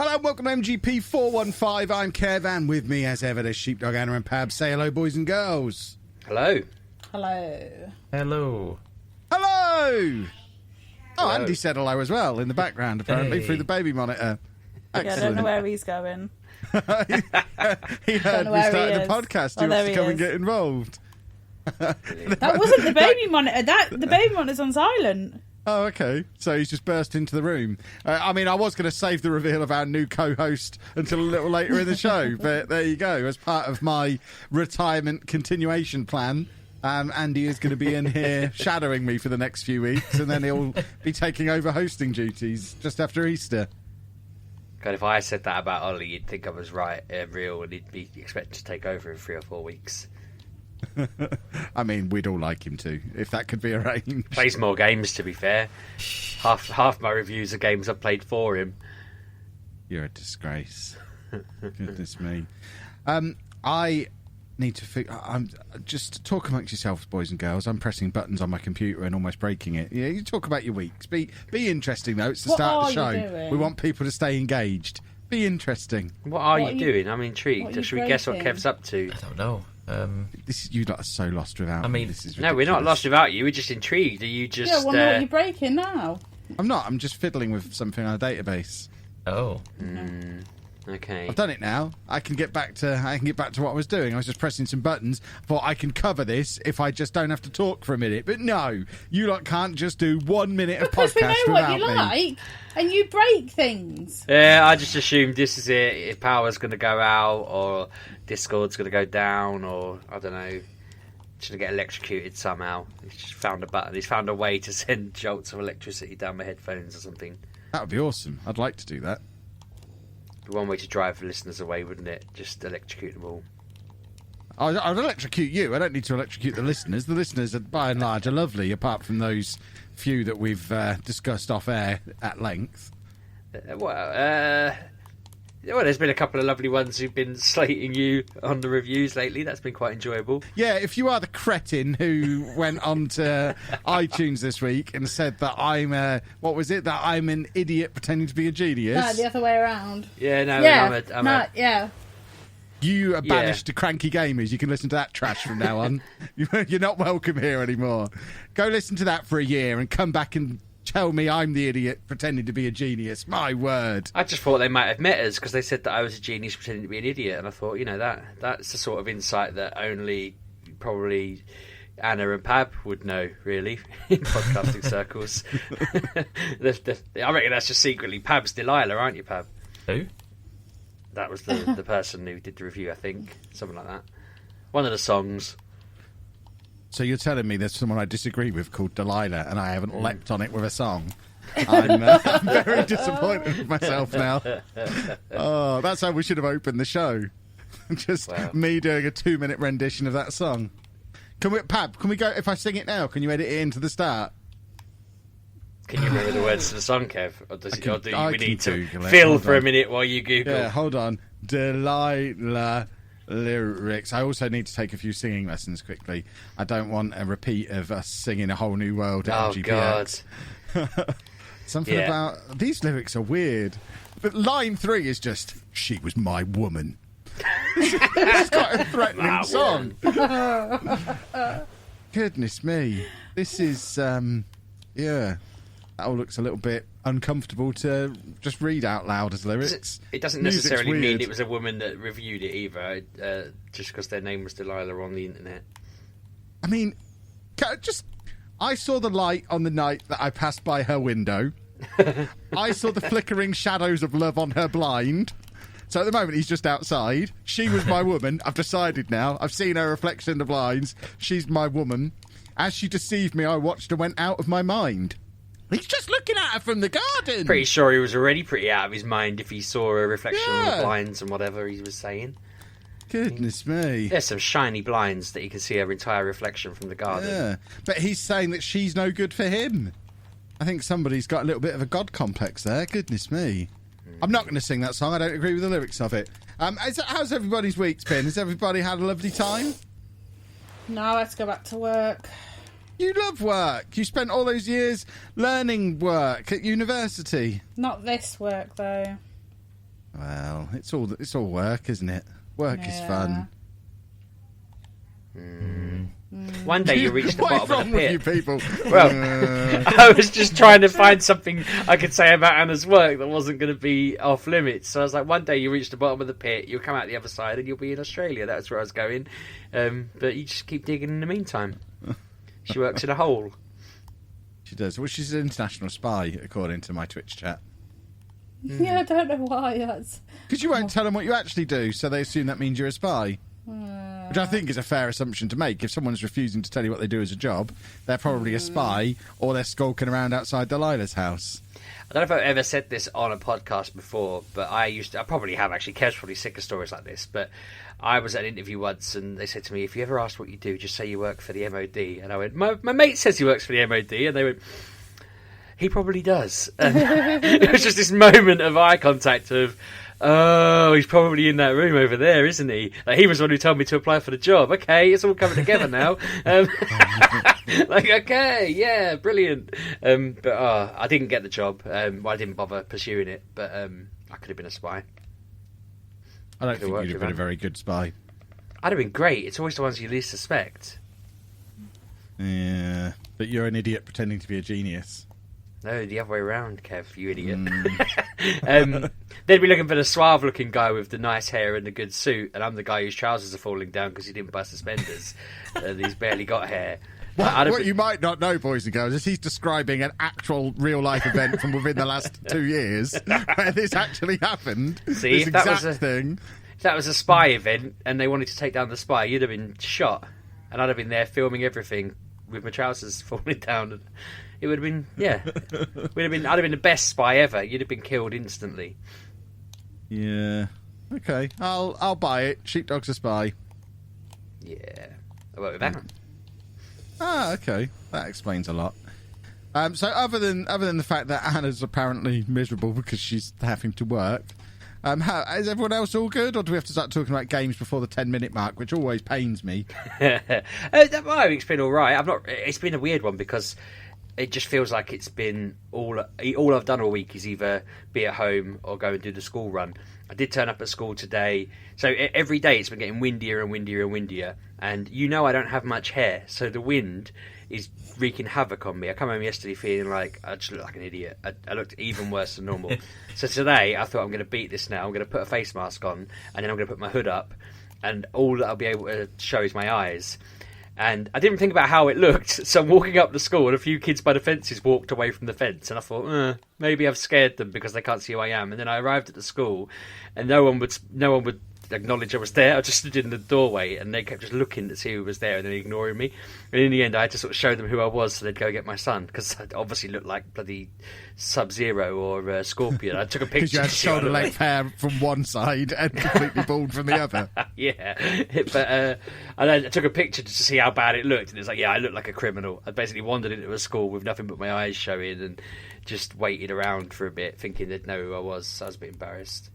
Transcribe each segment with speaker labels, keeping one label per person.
Speaker 1: Hello and welcome to MGP415. I'm Kev, and with me as ever there's Sheepdog, Anna and Pab. Say hello, boys and girls.
Speaker 2: Hello.
Speaker 3: Hello.
Speaker 4: Hello.
Speaker 1: Hello! Oh,
Speaker 2: Hello.
Speaker 1: Andy said hello as well in the background, apparently, through the baby monitor.
Speaker 3: Yeah, I don't know where he's going.
Speaker 1: He heard
Speaker 3: know
Speaker 1: we
Speaker 3: where
Speaker 1: started
Speaker 3: he
Speaker 1: a
Speaker 3: is.
Speaker 1: podcast.
Speaker 3: Oh,
Speaker 1: He wants
Speaker 3: there
Speaker 1: to
Speaker 3: he
Speaker 1: come and
Speaker 3: is.
Speaker 1: get involved.
Speaker 3: That wasn't the baby monitor. The baby monitor's on silent.
Speaker 1: Oh, okay. So he's just burst into the room. I mean, I was going to save the reveal of our new co-host until a little later in the show, but there you go. As part of my retirement continuation plan, Andy is going to be in here shadowing me for the next few weeks, and then he'll be taking over hosting duties just after Easter.
Speaker 2: God, if I said that about Ollie, you'd think I was real, and he'd be expected to take over in 3 or 4 weeks.
Speaker 1: I mean, we'd all like him to, if that could be arranged.
Speaker 2: Plays more games, to be fair. Half my reviews are games I've played for him.
Speaker 1: You're a disgrace. Goodness me. I need to I'm just talk amongst yourselves, boys and girls. I'm pressing buttons on my computer and almost breaking it. Yeah, you talk about your weeks. Be interesting though. It's the
Speaker 3: What
Speaker 1: start of the
Speaker 3: are you
Speaker 1: show.
Speaker 3: doing?
Speaker 1: We want people to stay engaged. Be interesting.
Speaker 2: What are
Speaker 3: What
Speaker 2: you
Speaker 3: are you-
Speaker 2: doing? I'm
Speaker 3: what
Speaker 2: intrigued.
Speaker 3: are you
Speaker 2: Should we guess what
Speaker 3: breaking?
Speaker 2: Kev's up to?
Speaker 4: I don't know.
Speaker 1: You lot are so lost without.
Speaker 4: I mean,
Speaker 1: this is
Speaker 2: No, we're not
Speaker 1: ridiculous.
Speaker 2: lost without you. We're just intrigued. Are you just...
Speaker 3: Yeah, well, what are you breaking now?
Speaker 1: I'm not. I'm just fiddling with something on a database.
Speaker 4: Oh.
Speaker 2: Okay.
Speaker 1: I've done it now. I can get back to what I was doing. I was just pressing some buttons. Thought I can cover this if I just don't have to talk for a minute. But no, you lot can't just do 1 minute of
Speaker 3: Because we
Speaker 1: podcast
Speaker 3: know
Speaker 1: without
Speaker 3: what you
Speaker 1: me.
Speaker 3: like, and you break things.
Speaker 2: Yeah, I just assumed this is it. If power's going to go out, or Discord's going to go down, or I don't know, it's going to get electrocuted somehow. He's just found a button. He's found a way to send jolts of electricity down my headphones or something.
Speaker 1: That would be awesome. I'd like to do that.
Speaker 2: One way to drive the listeners away, wouldn't it? Just electrocute them all.
Speaker 1: I'd electrocute you. I don't need to electrocute the listeners. The listeners, are, by and large, are lovely, apart from those few that we've discussed off air at length.
Speaker 2: Well, there's been a couple of lovely ones who've been slating you on the reviews lately. That's been quite enjoyable.
Speaker 1: Yeah, if you are the cretin who went on to iTunes this week and said that I'm that I'm an idiot pretending to be a genius.
Speaker 3: No, the other way around.
Speaker 2: Yeah, no,
Speaker 3: Yeah,
Speaker 2: I'm
Speaker 1: You are banished to Cranky Gamers. You can listen to that trash from now on. You're not welcome here anymore. Go listen to that for a year and come back and tell me I'm the idiot pretending to be a genius. My word.
Speaker 2: I just thought they might have met us because they said that I was a genius pretending to be an idiot, and I thought, that's the sort of insight that only probably Anna and Pab would know, really, in podcasting circles. I reckon that's just secretly Pab's Delilah, aren't you, Pab?
Speaker 4: Who?
Speaker 2: That was the person who did the review, I think. Something like that. One of the songs.
Speaker 1: So you're telling me there's someone I disagree with called Delilah and I haven't leapt on it with a song? I'm very disappointed with myself now. Oh, that's how we should have opened the show. Just me doing a 2-minute rendition of that song. Pab, can we go, if I sing it now, can you edit it into the start?
Speaker 2: Can you remember the words to the song, Kev? Or do we need to
Speaker 1: Google it.
Speaker 2: fill
Speaker 1: Hold
Speaker 2: for a
Speaker 1: on.
Speaker 2: minute while you Google?
Speaker 1: Yeah, hold on. Delilah lyrics. I also need to take a few singing lessons quickly. I don't want a repeat of us singing A Whole New World at
Speaker 2: Oh,
Speaker 1: MGP4.
Speaker 2: God.
Speaker 1: Something about... These lyrics are weird. But line 3 is just, she was my woman. It's quite a threatening song. Goodness me. This is... yeah. That all looks a little bit uncomfortable to just read out loud as lyrics.
Speaker 2: It doesn't
Speaker 1: Music's
Speaker 2: necessarily mean
Speaker 1: weird.
Speaker 2: it was a woman that reviewed it either, just because their name was Delilah on the internet.
Speaker 1: I mean, I saw the light on the night that I passed by her window. I saw the flickering shadows of love on her blind. So at the moment, he's just outside. She was my woman. I've decided now. I've seen her reflection in the blinds. She's my woman. As she deceived me, I watched her went out of my mind. He's just looking at her from the garden.
Speaker 2: Pretty sure he was already pretty out of his mind if he saw a reflection on
Speaker 1: Yeah.
Speaker 2: the blinds and whatever he was saying.
Speaker 1: Goodness me.
Speaker 2: There's some shiny blinds that you can see her entire reflection from the garden.
Speaker 1: Yeah. But he's saying that she's no good for him. I think somebody's got a little bit of a god complex there. Goodness me. I'm not going to sing that song. I don't agree with the lyrics of it. How's everybody's week's been? Has everybody had a lovely time?
Speaker 3: No, let's go back to work.
Speaker 1: You love work. You spent all those years learning work at university.
Speaker 3: Not this work, though.
Speaker 1: Well, it's all work, isn't it? Work is fun.
Speaker 2: One day you reach the bottom of the pit.
Speaker 1: With you people?
Speaker 2: Well, I was just trying to find something I could say about Anna's work that wasn't going to be off limits. So I was like, one day you reach the bottom of the pit, you'll come out the other side, and you'll be in Australia. That's where I was going. But you just keep digging in the meantime. She works in a hole.
Speaker 1: She does. Well, she's an international spy, according to my Twitch chat.
Speaker 3: Yeah, I don't know why. That's
Speaker 1: because you won't tell them what you actually do, so they assume that means you're a spy. Which I think is a fair assumption to make. If someone's refusing to tell you what they do as a job, they're probably a spy, or they're skulking around outside Delilah's house.
Speaker 2: I don't know if I've ever said this on a podcast before, but I probably have actually. Kev's probably sick of stories like this, but I was at an interview once and they said to me, if you ever ask what you do, just say you work for the MOD. And I went, my mate says he works for the MOD. And they went, he probably does. And it was just this moment of eye contact of, oh, he's probably in that room over there, isn't he? Like, he was the one who told me to apply for the job. Okay, it's all coming together now. Like, okay, yeah, brilliant. But I didn't get the job. I didn't bother pursuing it, but I could have been a spy.
Speaker 1: I don't think you'd have been a very good spy.
Speaker 2: I'd have been great. It's always the ones you least suspect.
Speaker 1: Yeah, but you're an idiot pretending to be a genius.
Speaker 2: No, the other way around, Kev, you idiot. They'd be looking for the suave-looking guy with the nice hair and the good suit, and I'm the guy whose trousers are falling down because he didn't buy suspenders, and he's barely got hair.
Speaker 1: What you might not know, boys and girls, is he's describing an actual real-life event from within the last 2 years where this actually happened.
Speaker 2: See,
Speaker 1: if
Speaker 2: that was a spy event and they wanted to take down the spy, you'd have been shot, and I'd have been there filming everything with my trousers falling down. It would have been, yeah. I'd have been the best spy ever. You'd have been killed instantly.
Speaker 1: Yeah. Okay, I'll buy it. Sheepdog's a spy.
Speaker 2: Yeah. I work with that.
Speaker 1: Ah, okay. That explains a lot. So other than the fact that Anna's apparently miserable because she's having to work, is everyone else all good, or do we have to start talking about games before the 10-minute mark, which always pains me?
Speaker 2: It's been all right. It's been a weird one because it just feels like it's been all I've done all week is either be at home or go and do the school run. I did turn up at school today, so every day it's been getting windier and windier and windier. And I don't have much hair, so the wind is wreaking havoc on me. I come home yesterday feeling like I just looked like an idiot. I looked even worse than normal. So today I thought I'm going to beat this now. I'm going to put a face mask on, and then I'm going to put my hood up, and all that I'll be able to show is my eyes. And I didn't think about how it looked, so I'm walking up to school, and a few kids by the fences walked away from the fence, and I thought, maybe I've scared them because they can't see who I am. And then I arrived at the school, and no one would acknowledge I was there. I just stood in the doorway, and they kept just looking to see who was there and then ignoring me. And in the end, I had to sort of show them who I was so they'd go get my son, because I obviously looked like bloody Sub-Zero or Scorpion. I took a picture.
Speaker 1: Because you had shoulder-length hair from one side and completely bald from the other.
Speaker 2: Yeah, but I took a picture just to see how bad it looked, and it's like, yeah, I looked like a criminal. I basically wandered into a school with nothing but my eyes showing and just waited around for a bit, thinking they'd know who I was. So I was a bit embarrassed.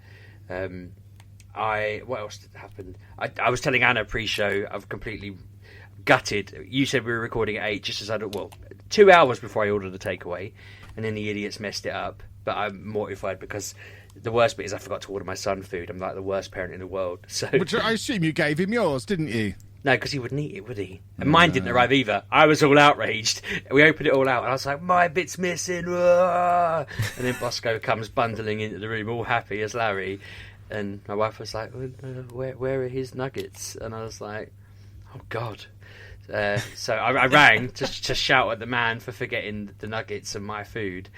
Speaker 2: What else did happen? I was telling Anna pre-show, I've completely gutted. You said we were recording at 8, just as 2 hours before I ordered the takeaway, and then the idiots messed it up. But I'm mortified because the worst bit is I forgot to order my son food. I'm like the worst parent in the world. So,
Speaker 1: which I assume you gave him yours, didn't you?
Speaker 2: No, because he wouldn't eat it, would he? And mine didn't arrive either. I was all outraged. We opened it all out, and I was like, my bit's missing. And then Bosco comes bundling into the room, all happy as Larry. And my wife was like, where are his nuggets? And I was like, oh, God. So I rang to shout at the man for forgetting the nuggets and my food.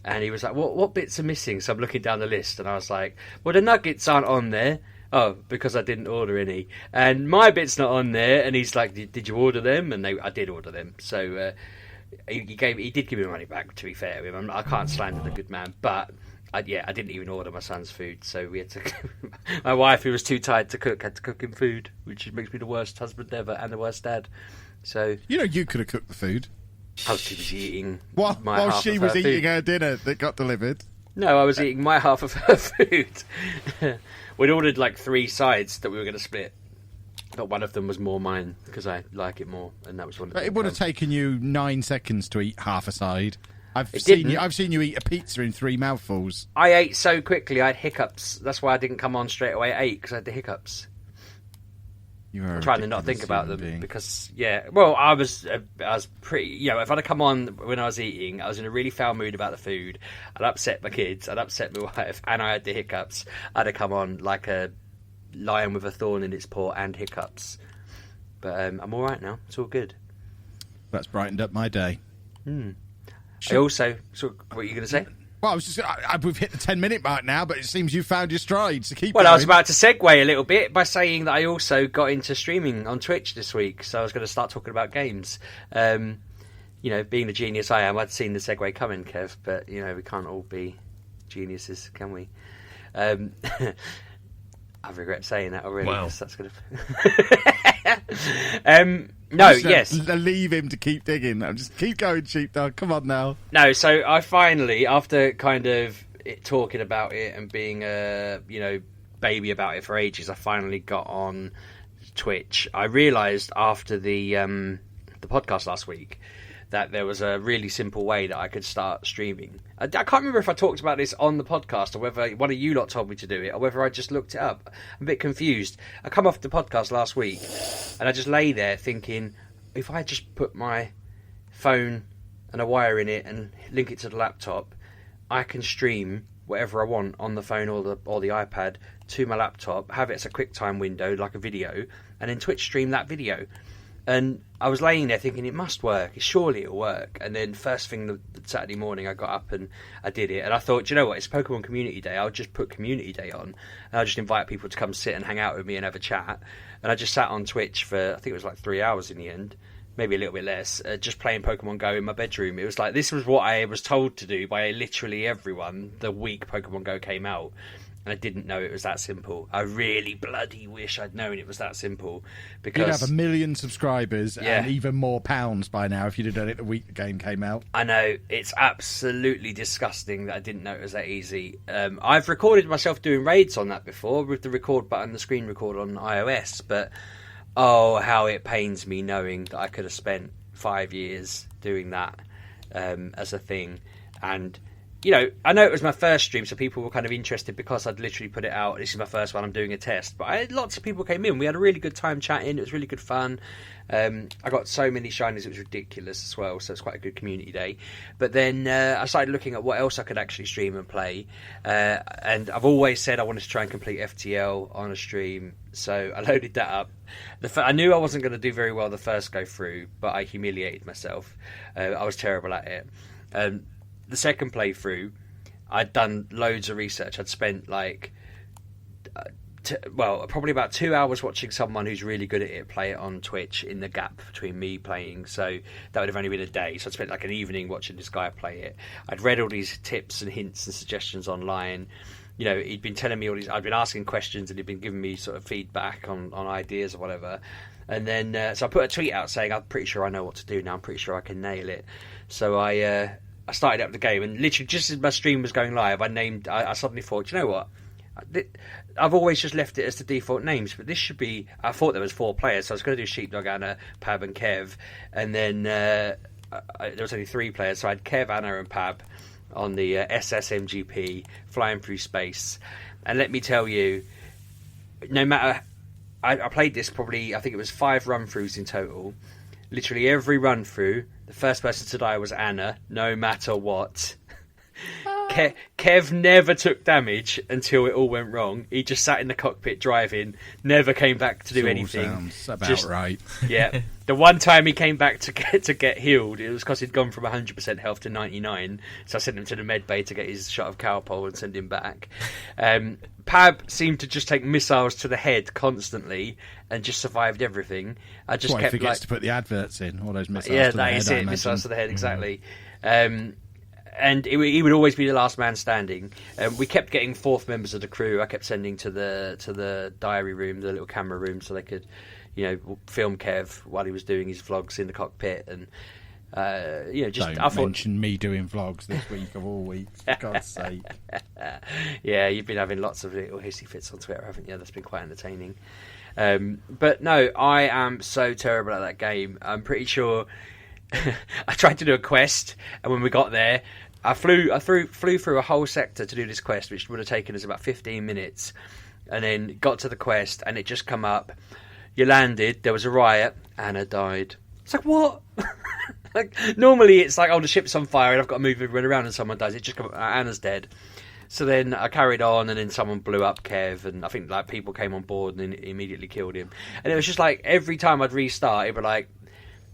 Speaker 2: And he was like, what bits are missing? So I'm looking down the list, and I was like, well, the nuggets aren't on there. Oh, because I didn't order any. And my bit's not on there. And he's like, did you order them? And I did order them. So he did give me money back, to be fair to him. I can't slander the good man, but I didn't even order my son's food. So we had to. My wife, who was too tired to cook, had to cook him food, which makes me the worst husband ever and the worst dad. So
Speaker 1: you could have cooked the food.
Speaker 2: I was too busy eating
Speaker 1: while she was eating her dinner that got delivered.
Speaker 2: No, I was eating my half of her food. We'd ordered like 3 sides that we were going to split, but one of them was more mine because I like it more, and that was one of them.
Speaker 1: But it would have taken you 9 seconds to eat half a side. I've seen you eat a pizza in 3 mouthfuls.
Speaker 2: I ate so quickly, I had hiccups. That's why I didn't come on straight away at 8, because I had the hiccups. I'm trying to not think about them because, well, I was pretty, if I'd have come on when I was eating, I was in a really foul mood about the food. I'd upset my kids, I'd upset my wife, and I had the hiccups. I'd have come on like a lion with a thorn in its paw and hiccups. But I'm all right now. It's all good.
Speaker 1: That's brightened up my day.
Speaker 2: I also, what are you going to say?
Speaker 1: Well, I was just we've hit the 10-minute mark now, but it seems you found your stride, so keep
Speaker 2: going.
Speaker 1: Well,
Speaker 2: I was about to segue a little bit by saying that I also got into streaming on Twitch this week, so I was going to start talking about games. Being the genius I am, I'd seen the segue coming, Kev, but, we can't all be geniuses, can we? I regret saying that already.
Speaker 4: Wow.
Speaker 2: That's going to... yes.
Speaker 1: Leave him to keep digging. Just keep going, Sheepdog. Come on now.
Speaker 2: No, so I finally, after kind of talking about it and being baby about it for ages, I finally got on Twitch. I realised after the podcast last week that there was a really simple way that I could start streaming. I can't remember if I talked about this on the podcast or whether one of you lot told me to do it or whether I just looked it up. I'm a bit confused. I come off the podcast last week and I just lay there thinking, if I just put my phone and a wire in it and link it to the laptop, I can stream whatever I want on the phone or the iPad to my laptop, have it as a QuickTime window like a video, and then Twitch stream that video. And I was laying there thinking, it must work. Surely it'll work. And then first thing the Saturday morning, I got up and I did it. And I thought, you know what? It's Pokemon Community Day. I'll just put Community Day on. And I'll just invite people to come sit and hang out with me and have a chat. And I just sat on Twitch for, I think it was like 3 hours in the end. Maybe a little bit less. Just playing Pokemon Go in my bedroom. It was like, this was what I was told to do by literally everyone the week Pokemon Go came out. And I didn't know it was that simple. I really bloody wish I'd known it was that simple. Because
Speaker 1: you'd have 1 million subscribers and even more pounds by now if you'd have done it the week the game came out.
Speaker 2: I know. It's absolutely disgusting that I didn't know it was that easy. I've recorded myself doing raids on that before with the record button, the screen record on iOS. But, oh, how it pains me knowing that I could have spent 5 years doing that as a thing. And... I know it was my first stream, so people were kind of interested because I'd literally put it out. This is my first one, I'm doing a test. But lots of people came in. We had a really good time chatting. It was really good fun. I got so many shinies, it was ridiculous as well. So it's quite a good community day. But then I started looking at what else I could actually stream and play. And I've always said I wanted to try and complete FTL on a stream. So I loaded that up. I knew I wasn't going to do very well the first go through, but I humiliated myself. I was terrible at it. The second playthrough, I'd done loads of research. I'd spent probably about 2 hours watching someone who's really good at it play it on Twitch in the gap between me playing. So that would have only been a day. So I'd spent like an evening watching this guy play it. I'd read all these tips and hints and suggestions online. He'd been telling me all these. I'd been asking questions and he'd been giving me sort of feedback on ideas or whatever. And then so I put a tweet out saying, I'm pretty sure I know what to do now. I'm pretty sure I can nail it. So I started up the game, and literally just as my stream was going live, I suddenly thought, you know what? I've always just left it as the default names, but this should be... I thought there was 4 players, so I was going to do Sheepdog, Anna, Pab and Kev, and then there was only 3 players, so I had Kev, Anna and Pab on the MGP, flying through space. And let me tell you, no matter... I played this probably, I think it was 5 run-throughs in total. Literally every run-through, the first person to die was Anna, no matter what. Kev never took damage until it all went wrong. He just sat in the cockpit driving, never came back to do anything.
Speaker 1: Sounds about right.
Speaker 2: Yeah. The one time he came back to get healed, it was because he'd gone from 100% health to 99. So I sent him to the med bay to get his shot of Cowpole and send him back. Pab seemed to just take missiles to the head constantly and just survived everything. I just kept
Speaker 1: forgets to put the adverts in, all those missiles.
Speaker 2: Yeah,
Speaker 1: to the
Speaker 2: that
Speaker 1: head,
Speaker 2: is it. Missiles to the head, exactly. And he would always be the last man standing. We kept getting 4th members of the crew. I kept sending to the diary room, the little camera room, so they could, film Kev while he was doing his vlogs in the cockpit. And
Speaker 1: Don't mention me doing vlogs this week of all weeks, for God's sake.
Speaker 2: Yeah, you've been having lots of little hissy fits on Twitter, haven't you? That's been quite entertaining. But no, I am so terrible at that game. I'm pretty sure I tried to do a quest, and when we got there, I flew through a whole sector to do this quest, which would have taken us about 15 minutes, and then got to the quest, and it just come up. You landed, there was a riot, Anna died. It's like, what? Like, normally it's like, oh, the ship's on fire and I've got to move everyone around and someone dies. It just come up, Anna's dead. So then I carried on, and then someone blew up Kev, and I think like people came on board and then immediately killed him. And it was just like, every time I'd restart, it'd be like,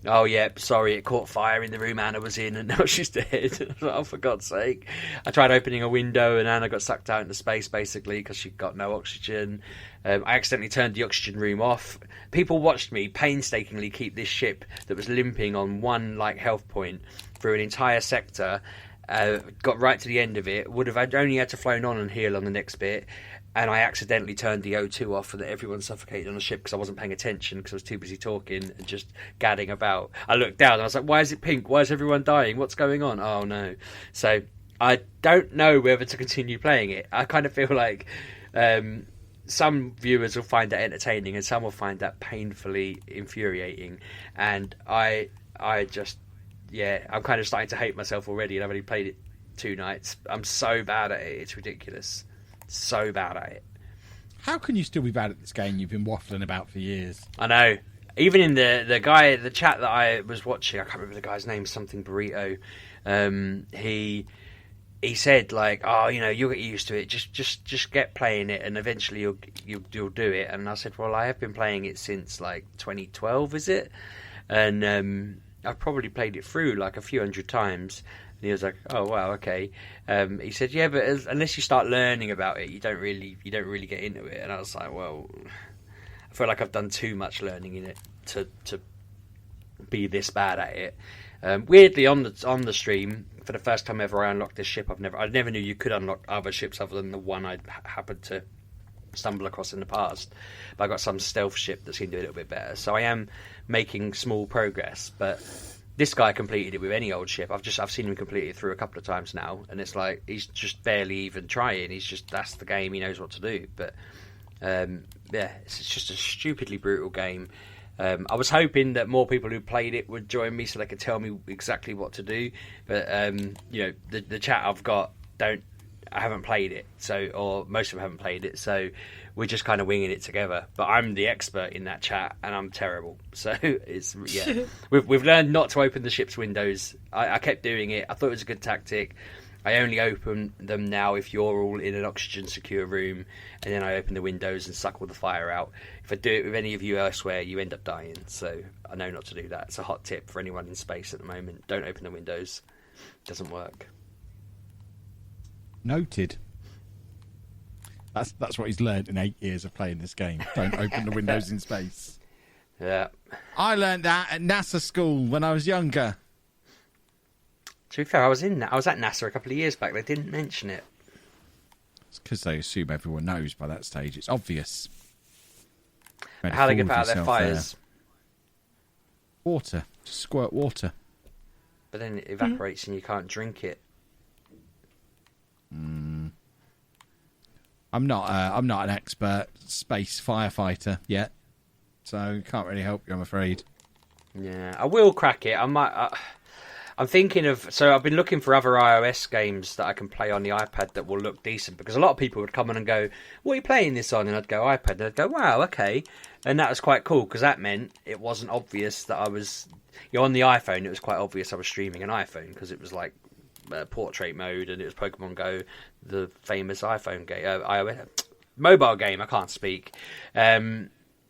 Speaker 2: oh yeah, sorry, it caught fire in the room Anna was in, and now she's dead. I was like, oh, for God's sake. I tried opening a window, and Anna got sucked out into space, basically, because she got no oxygen. I accidentally turned the oxygen room off. People watched me painstakingly keep this ship that was limping on one like health point through an entire sector. Got right to the end of it. Would have only had to flown on and heal on the next bit. And I accidentally turned the O2 off, and everyone suffocated on the ship because I wasn't paying attention, because I was too busy talking and just gadding about. I looked down and I was like, why is it pink? Why is everyone dying? What's going on? Oh no. So I don't know whether to continue playing it. I kind of feel like some viewers will find that entertaining and some will find that painfully infuriating. And I just, yeah, I'm kind of starting to hate myself already, and I've only played it 2 nights. I'm so bad at it. It's ridiculous. So bad at it.
Speaker 1: How can you still be bad at this game you've been waffling about for years?
Speaker 2: I know. Even in the chat that I was watching, I can't remember the guy's name, something Burrito. He said like, oh, you know, you'll get used to it. Just get playing it, and eventually you'll do it. And I said, well, I have been playing it since like 2012, is it? And I've probably played it through like a few hundred times. And he was like, "Oh wow, okay." He said, "Yeah, but unless you start learning about it, you don't really get into it." And I was like, "Well, I feel like I've done too much learning in it to be this bad at it." Weirdly, on the stream, for the first time ever, I unlocked this ship. I never knew you could unlock other ships other than the one I happened to stumble across in the past. But I got some stealth ship that seemed to be a little bit better. So I am making small progress, but. This guy completed it with any old ship. I've seen him complete it through a couple of times now, and it's like he's just barely even trying. That's the game. He knows what to do. But yeah, it's just a stupidly brutal game. I was hoping that more people who played it would join me so they could tell me exactly what to do. But you know, the chat I've got I haven't played it, or most of them haven't played it, so we're just kind of winging it together. But I'm the expert in that chat, and I'm terrible. So it's we've learned not to open the ship's windows. I kept doing it. I thought it was a good tactic. I only open them now if you're all in an oxygen secure room, and then I open the windows and suck all the fire out. If I do it with any of you elsewhere, you end up dying. So I know not to do that. It's a hot tip for anyone in space at the moment. Don't open the windows. It doesn't work.
Speaker 1: Noted. That's what he's learned in 8 years of playing this game. Don't open the windows in space.
Speaker 2: Yeah.
Speaker 1: I learned that at NASA school when I was younger.
Speaker 2: To be fair, I was at NASA a couple of years back. They didn't mention it.
Speaker 1: It's because they assume everyone knows by that stage. It's obvious.
Speaker 2: How they get out of their fires?
Speaker 1: Water. Just squirt water.
Speaker 2: But then it evaporates and you can't drink it.
Speaker 1: I'm not an expert space firefighter yet, so can't really help you, I'm afraid.
Speaker 2: Yeah, I will crack it. I'm thinking of. So I've been looking for other iOS games that I can play on the iPad that will look decent, because a lot of people would come on and go, "What are you playing this on?" And I'd go iPad, and I'd go, "Wow, okay," and that was quite cool because that meant it wasn't obvious that I was. On the iPhone, it was quite obvious I was streaming an iPhone because it was like. Portrait mode, and it was Pokemon Go, the famous iPhone game, iOS mobile game. I can't speak.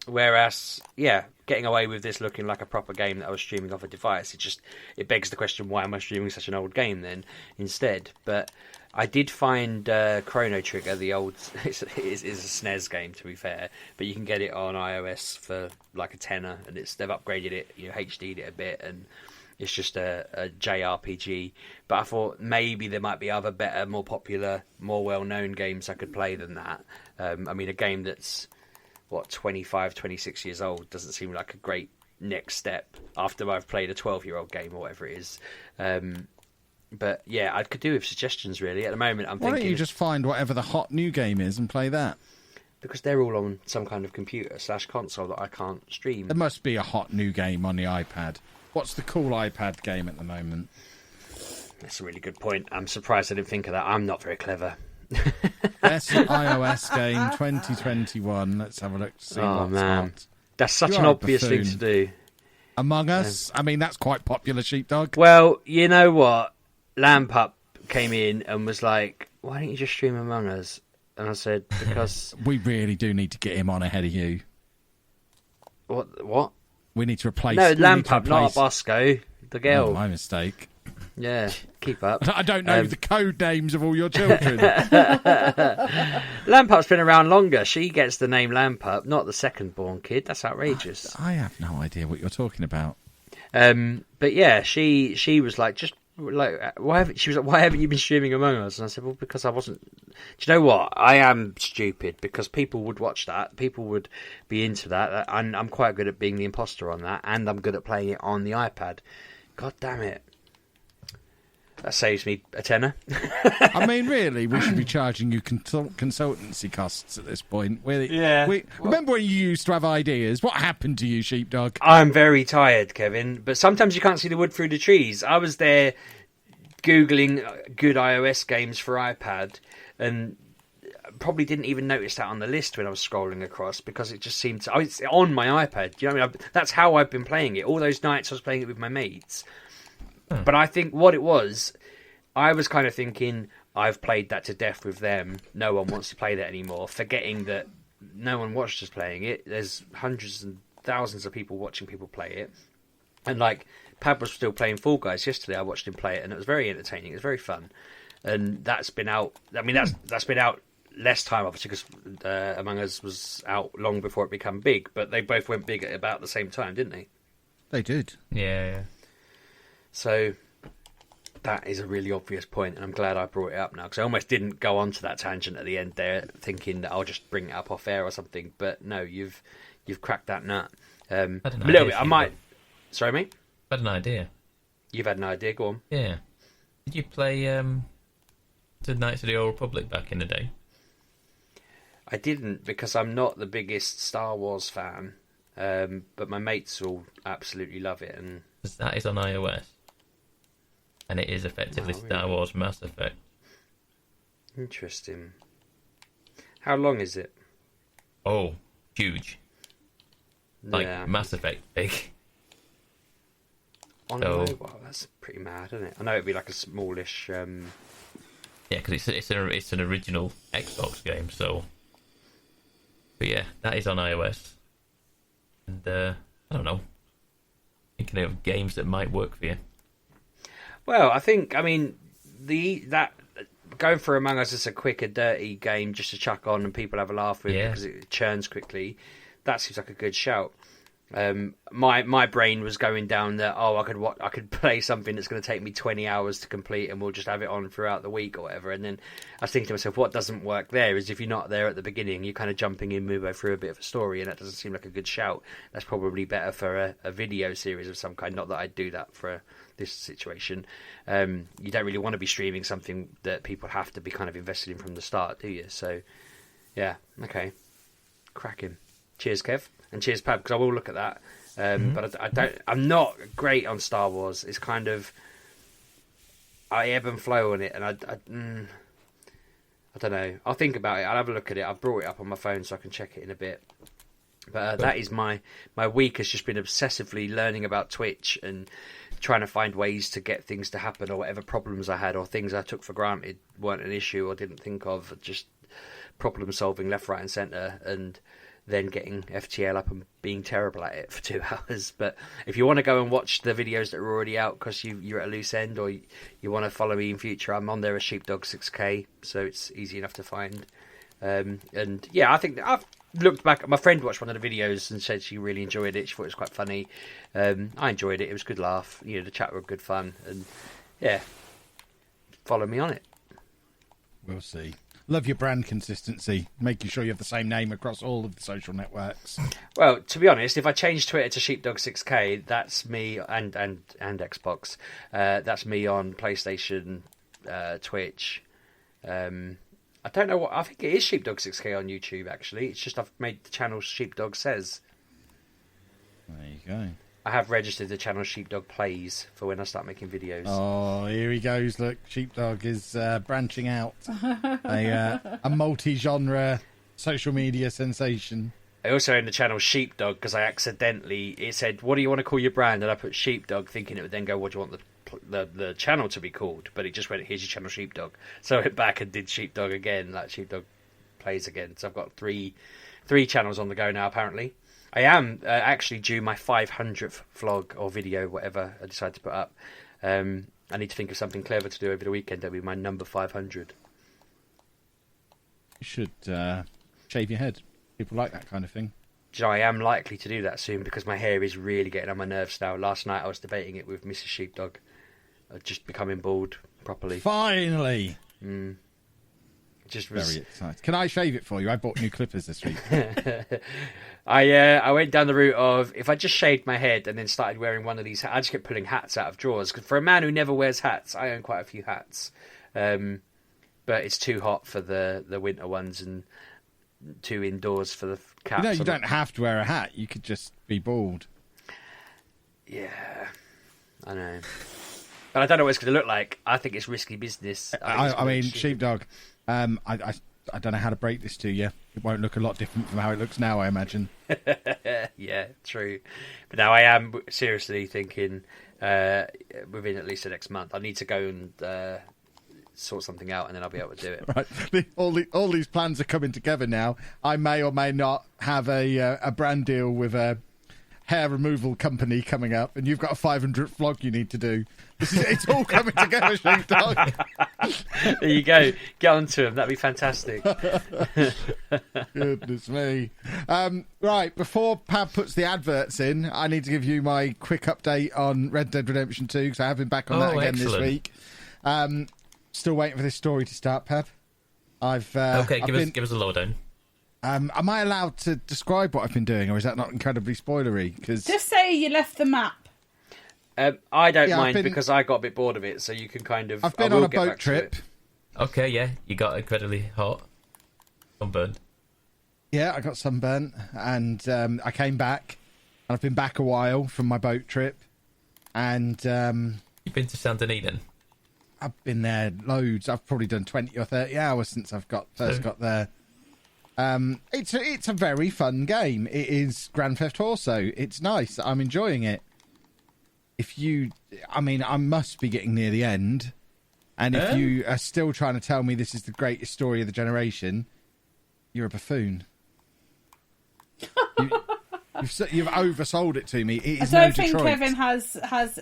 Speaker 2: Whereas, yeah, getting away with this looking like a proper game that I was streaming off a device, it begs the question: why am I streaming such an old game then instead? But I did find Chrono Trigger, the old. It's a SNES game, to be fair, but you can get it on iOS for like a tenner, and they've upgraded it, HD'd it a bit, and. It's just a JRPG. But I thought maybe there might be other better, more popular, more well-known games I could play than that. I mean, a game that's, 25, 26 years old doesn't seem like a great next step after I've played a 12-year-old game or whatever it is. But, yeah, I could do with suggestions, really. At the moment, I'm thinking... Why
Speaker 1: don't you just find whatever the hot new game is and play that?
Speaker 2: Because they're all on some kind of computer/console that I can't stream.
Speaker 1: There must be a hot new game on the iPad. What's the cool iPad game at the moment?
Speaker 2: That's a really good point. I'm surprised I didn't think of that. I'm not very clever.
Speaker 1: Best iOS game 2021. Let's have a look to see what's what.
Speaker 2: That's such an obvious thing to do.
Speaker 1: Among Us? I mean, that's quite popular, Sheepdog.
Speaker 2: Well, you know what? Lampup came in and was like, why don't you just stream Among Us? And I said, because...
Speaker 1: We really do need to get him on ahead of you.
Speaker 2: What?
Speaker 1: We need to replace...
Speaker 2: No, Lampup, not Bosco. The girl.
Speaker 1: Oh, my mistake.
Speaker 2: Yeah, keep up.
Speaker 1: I don't know the code names of all your children.
Speaker 2: Lampup's been around longer. She gets the name Lampup, not the second-born kid. That's outrageous.
Speaker 1: I have no idea what you're talking about.
Speaker 2: But yeah, she was like, why haven't you been streaming Among Us? And I said, well, because I wasn't. Do you know what? I am stupid because people would watch that. People would be into that. And I'm quite good at being the imposter on that, and I'm good at playing it on the iPad. God damn it. That saves me a tenner.
Speaker 1: I mean, really, we should be charging you consultancy costs at this point. Remember when you used to have ideas? What happened to you, Sheepdog?
Speaker 2: I'm very tired, Kevin, but sometimes you can't see the wood through the trees. I was there Googling good iOS games for iPad and probably didn't even notice that on the list when I was scrolling across because it just seemed to... it's on my iPad. You know what I mean? That's how I've been playing it. All those nights I was playing it with my mates. But I think what it was, I was kind of thinking, I've played that to death with them. No one wants to play that anymore. Forgetting that no one watched us playing it. There's hundreds and thousands of people watching people play it. And like, Pab was still playing Fall Guys yesterday. I watched him play it and it was very entertaining. It was very fun. And that's been out, I mean, that's been out less time, obviously, because Among Us was out long before it became big. But they both went big at about the same time, didn't they?
Speaker 1: They did.
Speaker 4: Yeah.
Speaker 2: So that is a really obvious point, and I'm glad I brought it up now because I almost didn't go onto that tangent at the end there, thinking that I'll just bring it up off air or something. But no, you've cracked that nut. A little bit. I might. Sorry, mate.
Speaker 4: I had an idea.
Speaker 2: You've had an idea. Go on.
Speaker 4: Yeah. Did you play the Knights of the Old Republic back in the day?
Speaker 2: I didn't because I'm not the biggest Star Wars fan, but my mates all absolutely love it, and
Speaker 4: that is on iOS. And it is effectively Star Wars Mass Effect.
Speaker 2: Interesting. How long is it?
Speaker 4: Oh, huge. Like Mass Effect big.
Speaker 2: On mobile, that's pretty mad, isn't it? I know it'd be like a smallish... Yeah,
Speaker 4: because it's an original Xbox game, so... But yeah, that is on iOS. And, I don't know. Thinking of games that might work for you.
Speaker 2: Well, I mean, that going for Among Us is a quick and dirty game just to chuck on and people have a laugh with because it churns quickly. That seems like a good shout. My brain was going down that I could play something that's going to take me 20 hours to complete and we'll just have it on throughout the week or whatever. And then I was thinking to myself, what doesn't work there is if you're not there at the beginning, you're kind of jumping in midway through a bit of a story, and that doesn't seem like a good shout. That's probably better for a video series of some kind. Not that I'd do that for this situation. You don't really want to be streaming something that people have to be kind of invested in from the start, do you? So yeah, okay, cracking. Cheers, Kev, and cheers, Pab, because I will look at that. But I'm not great on Star Wars. It's kind of I ebb and flow on it, and I don't know. I'll think about it. I'll have a look at it. I've brought it up on my phone so I can check it in a bit. But that is my week has just been obsessively learning about Twitch and trying to find ways to get things to happen, or whatever problems I had or things I took for granted weren't an issue or didn't think of. Just problem solving left, right, and centre, and then getting FTL up and being terrible at it for 2 hours. But if you want to go and watch the videos that are already out because you're at a loose end, or you want to follow me in future, I'm on there as Sheepdog 6K, so it's easy enough to find. And yeah, I think I've looked back. My friend watched one of the videos and said she really enjoyed it. She thought it was quite funny. I enjoyed it. It was a good laugh. You know, the chat were good fun. And yeah, follow me on it.
Speaker 1: We'll see. Love your brand consistency, making sure you have the same name across all of the social networks.
Speaker 2: Well, to be honest, if I change Twitter to Sheepdog6K, that's me, and Xbox. That's me on PlayStation, Twitch. I don't know what. I think it is Sheepdog6K on YouTube. Actually, it's just I've made the channel Sheepdog Says.
Speaker 1: There you go.
Speaker 2: I have registered the channel Sheepdog Plays for when I start making videos.
Speaker 1: Oh, here he goes. Look, Sheepdog is branching out. A multi-genre social media sensation.
Speaker 2: I also own the channel Sheepdog because I accidentally, it said, what do you want to call your brand? And I put Sheepdog thinking it would then go, what do you want the channel to be called? But it just went, here's your channel Sheepdog. So I went back and did Sheepdog again, like Sheepdog Plays again. So I've got three channels on the go now, apparently. I am actually due my 500th vlog or video, whatever I decide to put up. I need to think of something clever to do over the weekend. That'll be my number 500.
Speaker 1: You should shave your head. People like that kind of thing.
Speaker 2: Do you know, I am likely to do that soon because my hair is really getting on my nerves now. Last night I was debating it with Mrs. Sheepdog. Just becoming bald properly.
Speaker 1: Finally!
Speaker 2: Just was...
Speaker 1: Very excited. Can I shave it for you? I bought new clippers this week.
Speaker 2: I went down the route of if I just shaved my head and then started wearing one of these, I just kept pulling hats out of drawers. Because for a man who never wears hats, I own quite a few hats, but it's too hot for the winter ones and too indoors for the caps.
Speaker 1: You don't have to wear a hat. You could just be bald.
Speaker 2: Yeah, I know, but I don't know what it's going to look like. I think it's risky business.
Speaker 1: I mean, Sheepdog. I don't know how to break this to you. It won't look a lot different from how it looks now, I imagine.
Speaker 2: Yeah, true. But now I am seriously thinking within at least the next month, I need to go and sort something out, and then I'll be able to do it.
Speaker 1: Right. All these plans are coming together now. I may or may not have a brand deal with a hair removal company coming up, and you've got a 500th vlog you need to do. It's all coming together, Sheepdog.
Speaker 2: There you go. Get on to him. That'd be fantastic.
Speaker 1: Goodness me. Right, before Pab puts the adverts in, I need to give you my quick update on Red Dead Redemption 2, because I have been back on that again this week. Still waiting for this story to start, Pab.
Speaker 4: Give us a lowdown.
Speaker 1: Am I allowed to describe what I've been doing, or is that not incredibly spoilery? Cause...
Speaker 3: Just say you left the map.
Speaker 2: I don't mind because I got a bit bored of it, so you can kind of...
Speaker 1: I've been on a boat trip.
Speaker 4: Okay, yeah, you got incredibly hot. Sunburned.
Speaker 1: Yeah, I got sunburnt, and I came back, and I've been back a while from my boat trip, and...
Speaker 4: You've been to Saint Denis then?
Speaker 1: I've been there loads. I've probably done 20 or 30 hours since I've first got there. It's a very fun game. It is Grand Theft Auto. It's nice. I'm enjoying it. I must be getting near the end, and if you are still trying to tell me this is the greatest story of the generation, you're a buffoon. You've oversold it to me. It is
Speaker 3: I don't think Kevin has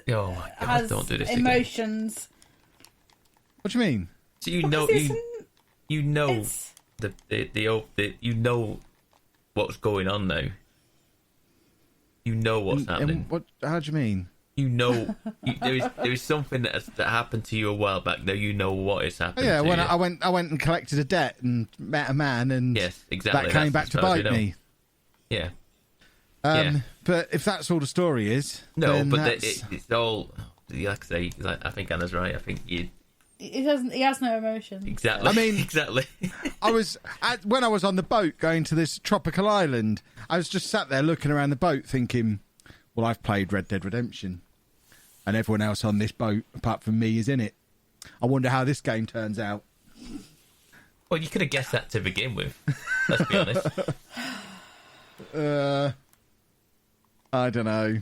Speaker 4: oh my God, don't do this
Speaker 3: emotions.
Speaker 4: Again.
Speaker 1: What do you mean?
Speaker 4: So you know you know what's going on now. You know what's happening.
Speaker 1: How do you mean?
Speaker 4: You know, there is something that happened to you a while back. Now you know what is happening.
Speaker 1: Yeah,
Speaker 4: when
Speaker 1: I went and collected a debt and met a man, and
Speaker 4: yes, exactly.
Speaker 1: That came back to bite me.
Speaker 4: Yeah.
Speaker 1: But if that's all the story is,
Speaker 2: it's
Speaker 4: all. Like I say, I think Anna's right. I think you.
Speaker 3: He has no emotion.
Speaker 4: Exactly.
Speaker 1: I mean,
Speaker 4: exactly.
Speaker 1: When I was on the boat going to this tropical island, I was just sat there looking around the boat, thinking, "Well, I've played Red Dead Redemption, and everyone else on this boat, apart from me, is in it. I wonder how this game turns out."
Speaker 4: Well, you could have guessed that to begin with. Let's be honest.
Speaker 1: I don't know.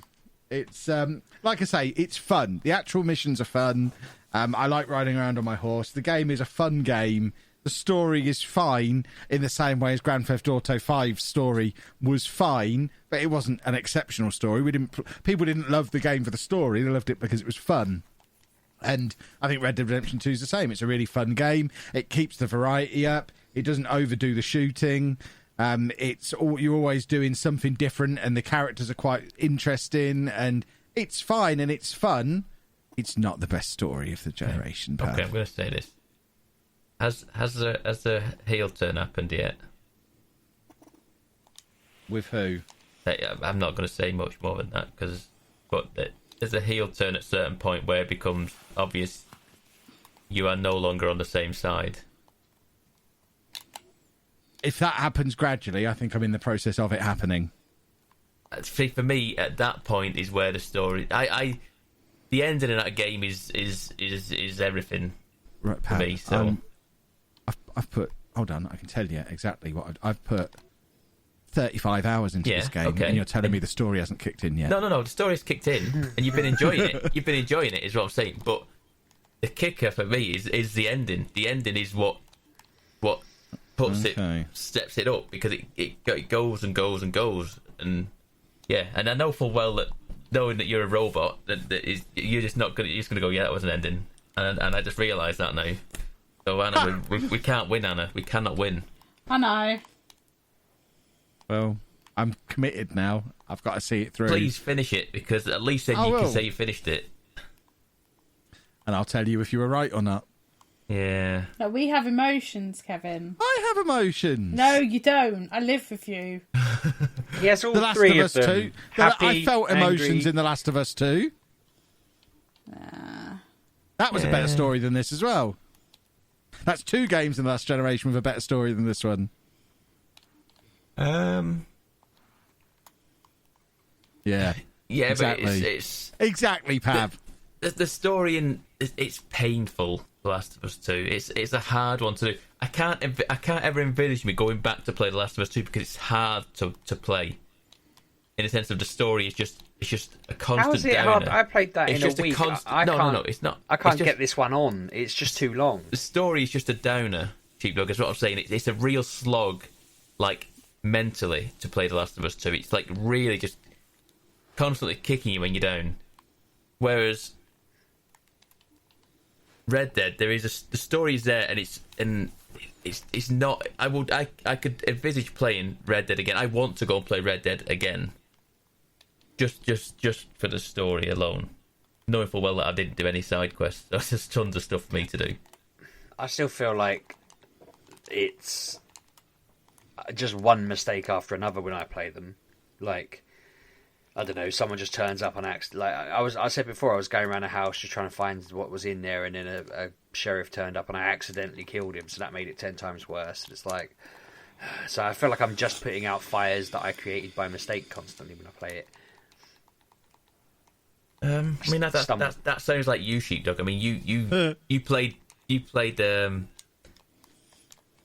Speaker 1: It's like I say, it's fun. The actual missions are fun. I like riding around on my horse. The game is a fun game. The story is fine in the same way as Grand Theft Auto 5's story was fine, but it wasn't an exceptional story. People didn't love the game for the story. They loved it because it was fun. And I think Red Dead Redemption 2 is the same. It's a really fun game. It keeps the variety up. It doesn't overdo the shooting. You're always doing something different, and the characters are quite interesting, and it's fine and it's fun. It's not the best story of the generation.
Speaker 4: Okay, I'm going to say this. Has the heel turn happened yet?
Speaker 1: With who?
Speaker 4: I'm not going to say much more than that, but there's a heel turn at a certain point where it becomes obvious you are no longer on the same side.
Speaker 1: If that happens gradually, I think I'm in the process of it happening.
Speaker 4: see, for me, at that point is where the story. The ending of that game is everything
Speaker 1: Right,
Speaker 4: for me. So
Speaker 1: I've put. Hold on, I can tell you exactly what I've put. 35 hours into this game,
Speaker 4: okay.
Speaker 1: and you're telling me the story hasn't kicked in yet.
Speaker 4: No, the story's kicked in, and you've been enjoying it. You've been enjoying it, is what I'm saying. But the kicker for me is the ending. The ending is what puts it, steps it up, because it goes and goes and goes, and and I know full well that knowing that you're a robot, you're just not gonna. You're just gonna go, yeah, that was an ending, and I just realised that now. So Anna, we can't win, Anna. We cannot win.
Speaker 3: I know.
Speaker 1: Well, I'm committed now. I've got to see it through.
Speaker 4: Please finish it, because at least then you can say you finished it.
Speaker 1: And I'll tell you if you were right or not.
Speaker 4: Yeah.
Speaker 3: No, we have emotions, Kevin.
Speaker 1: I have emotions.
Speaker 3: No, you don't. I live with you.
Speaker 2: Yes, all
Speaker 1: The Last
Speaker 2: three
Speaker 1: of
Speaker 2: of
Speaker 1: Us
Speaker 2: them.
Speaker 1: 2.
Speaker 2: Happy,
Speaker 1: I felt
Speaker 2: angry.
Speaker 1: emotions in The Last of Us 2. That was a better story than this as well. That's 2 games in the last generation with a better story than this one. Yeah.
Speaker 4: Yeah,
Speaker 1: exactly.
Speaker 4: but it's
Speaker 1: exactly, Pav.
Speaker 4: the story it's painful. The Last of Us 2. It's a hard one to do. I can't ever envisage me going back to play The Last of Us 2 because it's hard to play. In the sense of the story, it's just a constant.
Speaker 2: How is it
Speaker 4: downer.
Speaker 2: hard? I played that
Speaker 4: It's
Speaker 2: in
Speaker 4: just
Speaker 2: a week.
Speaker 4: No, it's not.
Speaker 2: I can't
Speaker 4: It's just-
Speaker 2: get this one on. It's just too long.
Speaker 4: The story is just a downer. Sheepdog is what I'm saying. It's a real slog, like mentally, to play The Last of Us 2. It's like really just constantly kicking you when you're down. Whereas Red Dead, the story is there, and it's not. I could envisage playing Red Dead again. I want to go and play Red Dead again. Just for the story alone, knowing full well that I didn't do any side quests. There's just tons of stuff for me to do.
Speaker 2: I still feel like it's just one mistake after another when I play them. Like, I don't know, someone just turns up on accident. Like I said before, I was going around a house just trying to find what was in there, and then a sheriff turned up and I accidentally killed him, so that made it 10 times worse. And it's like, so I feel like I'm just putting out fires that I created by mistake constantly when I play it.
Speaker 4: I mean that sounds like you, Sheepdog. I mean you played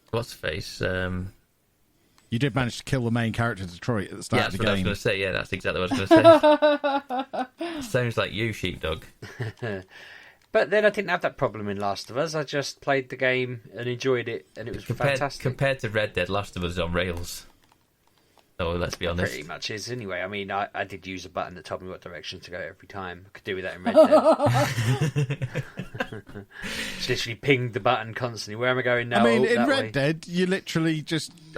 Speaker 4: what's the face?
Speaker 1: You did manage to kill the main character, Detroit, at the start of the game.
Speaker 4: That's what I was going to say. Yeah, that's exactly what I was going to say. Sounds like you, Sheepdog.
Speaker 2: But then I didn't have that problem in Last of Us. I just played the game and enjoyed it, and it was fantastic.
Speaker 4: Compared to Red Dead, Last of Us is on rails. So let's be honest.
Speaker 2: Pretty much is anyway. I mean, I did use a button that told me what direction to go every time. I could do with that in Red Dead. Just literally pinged the button constantly. Where am I going now?
Speaker 1: I mean, in
Speaker 2: that
Speaker 1: Red
Speaker 2: way.
Speaker 1: Dead, you literally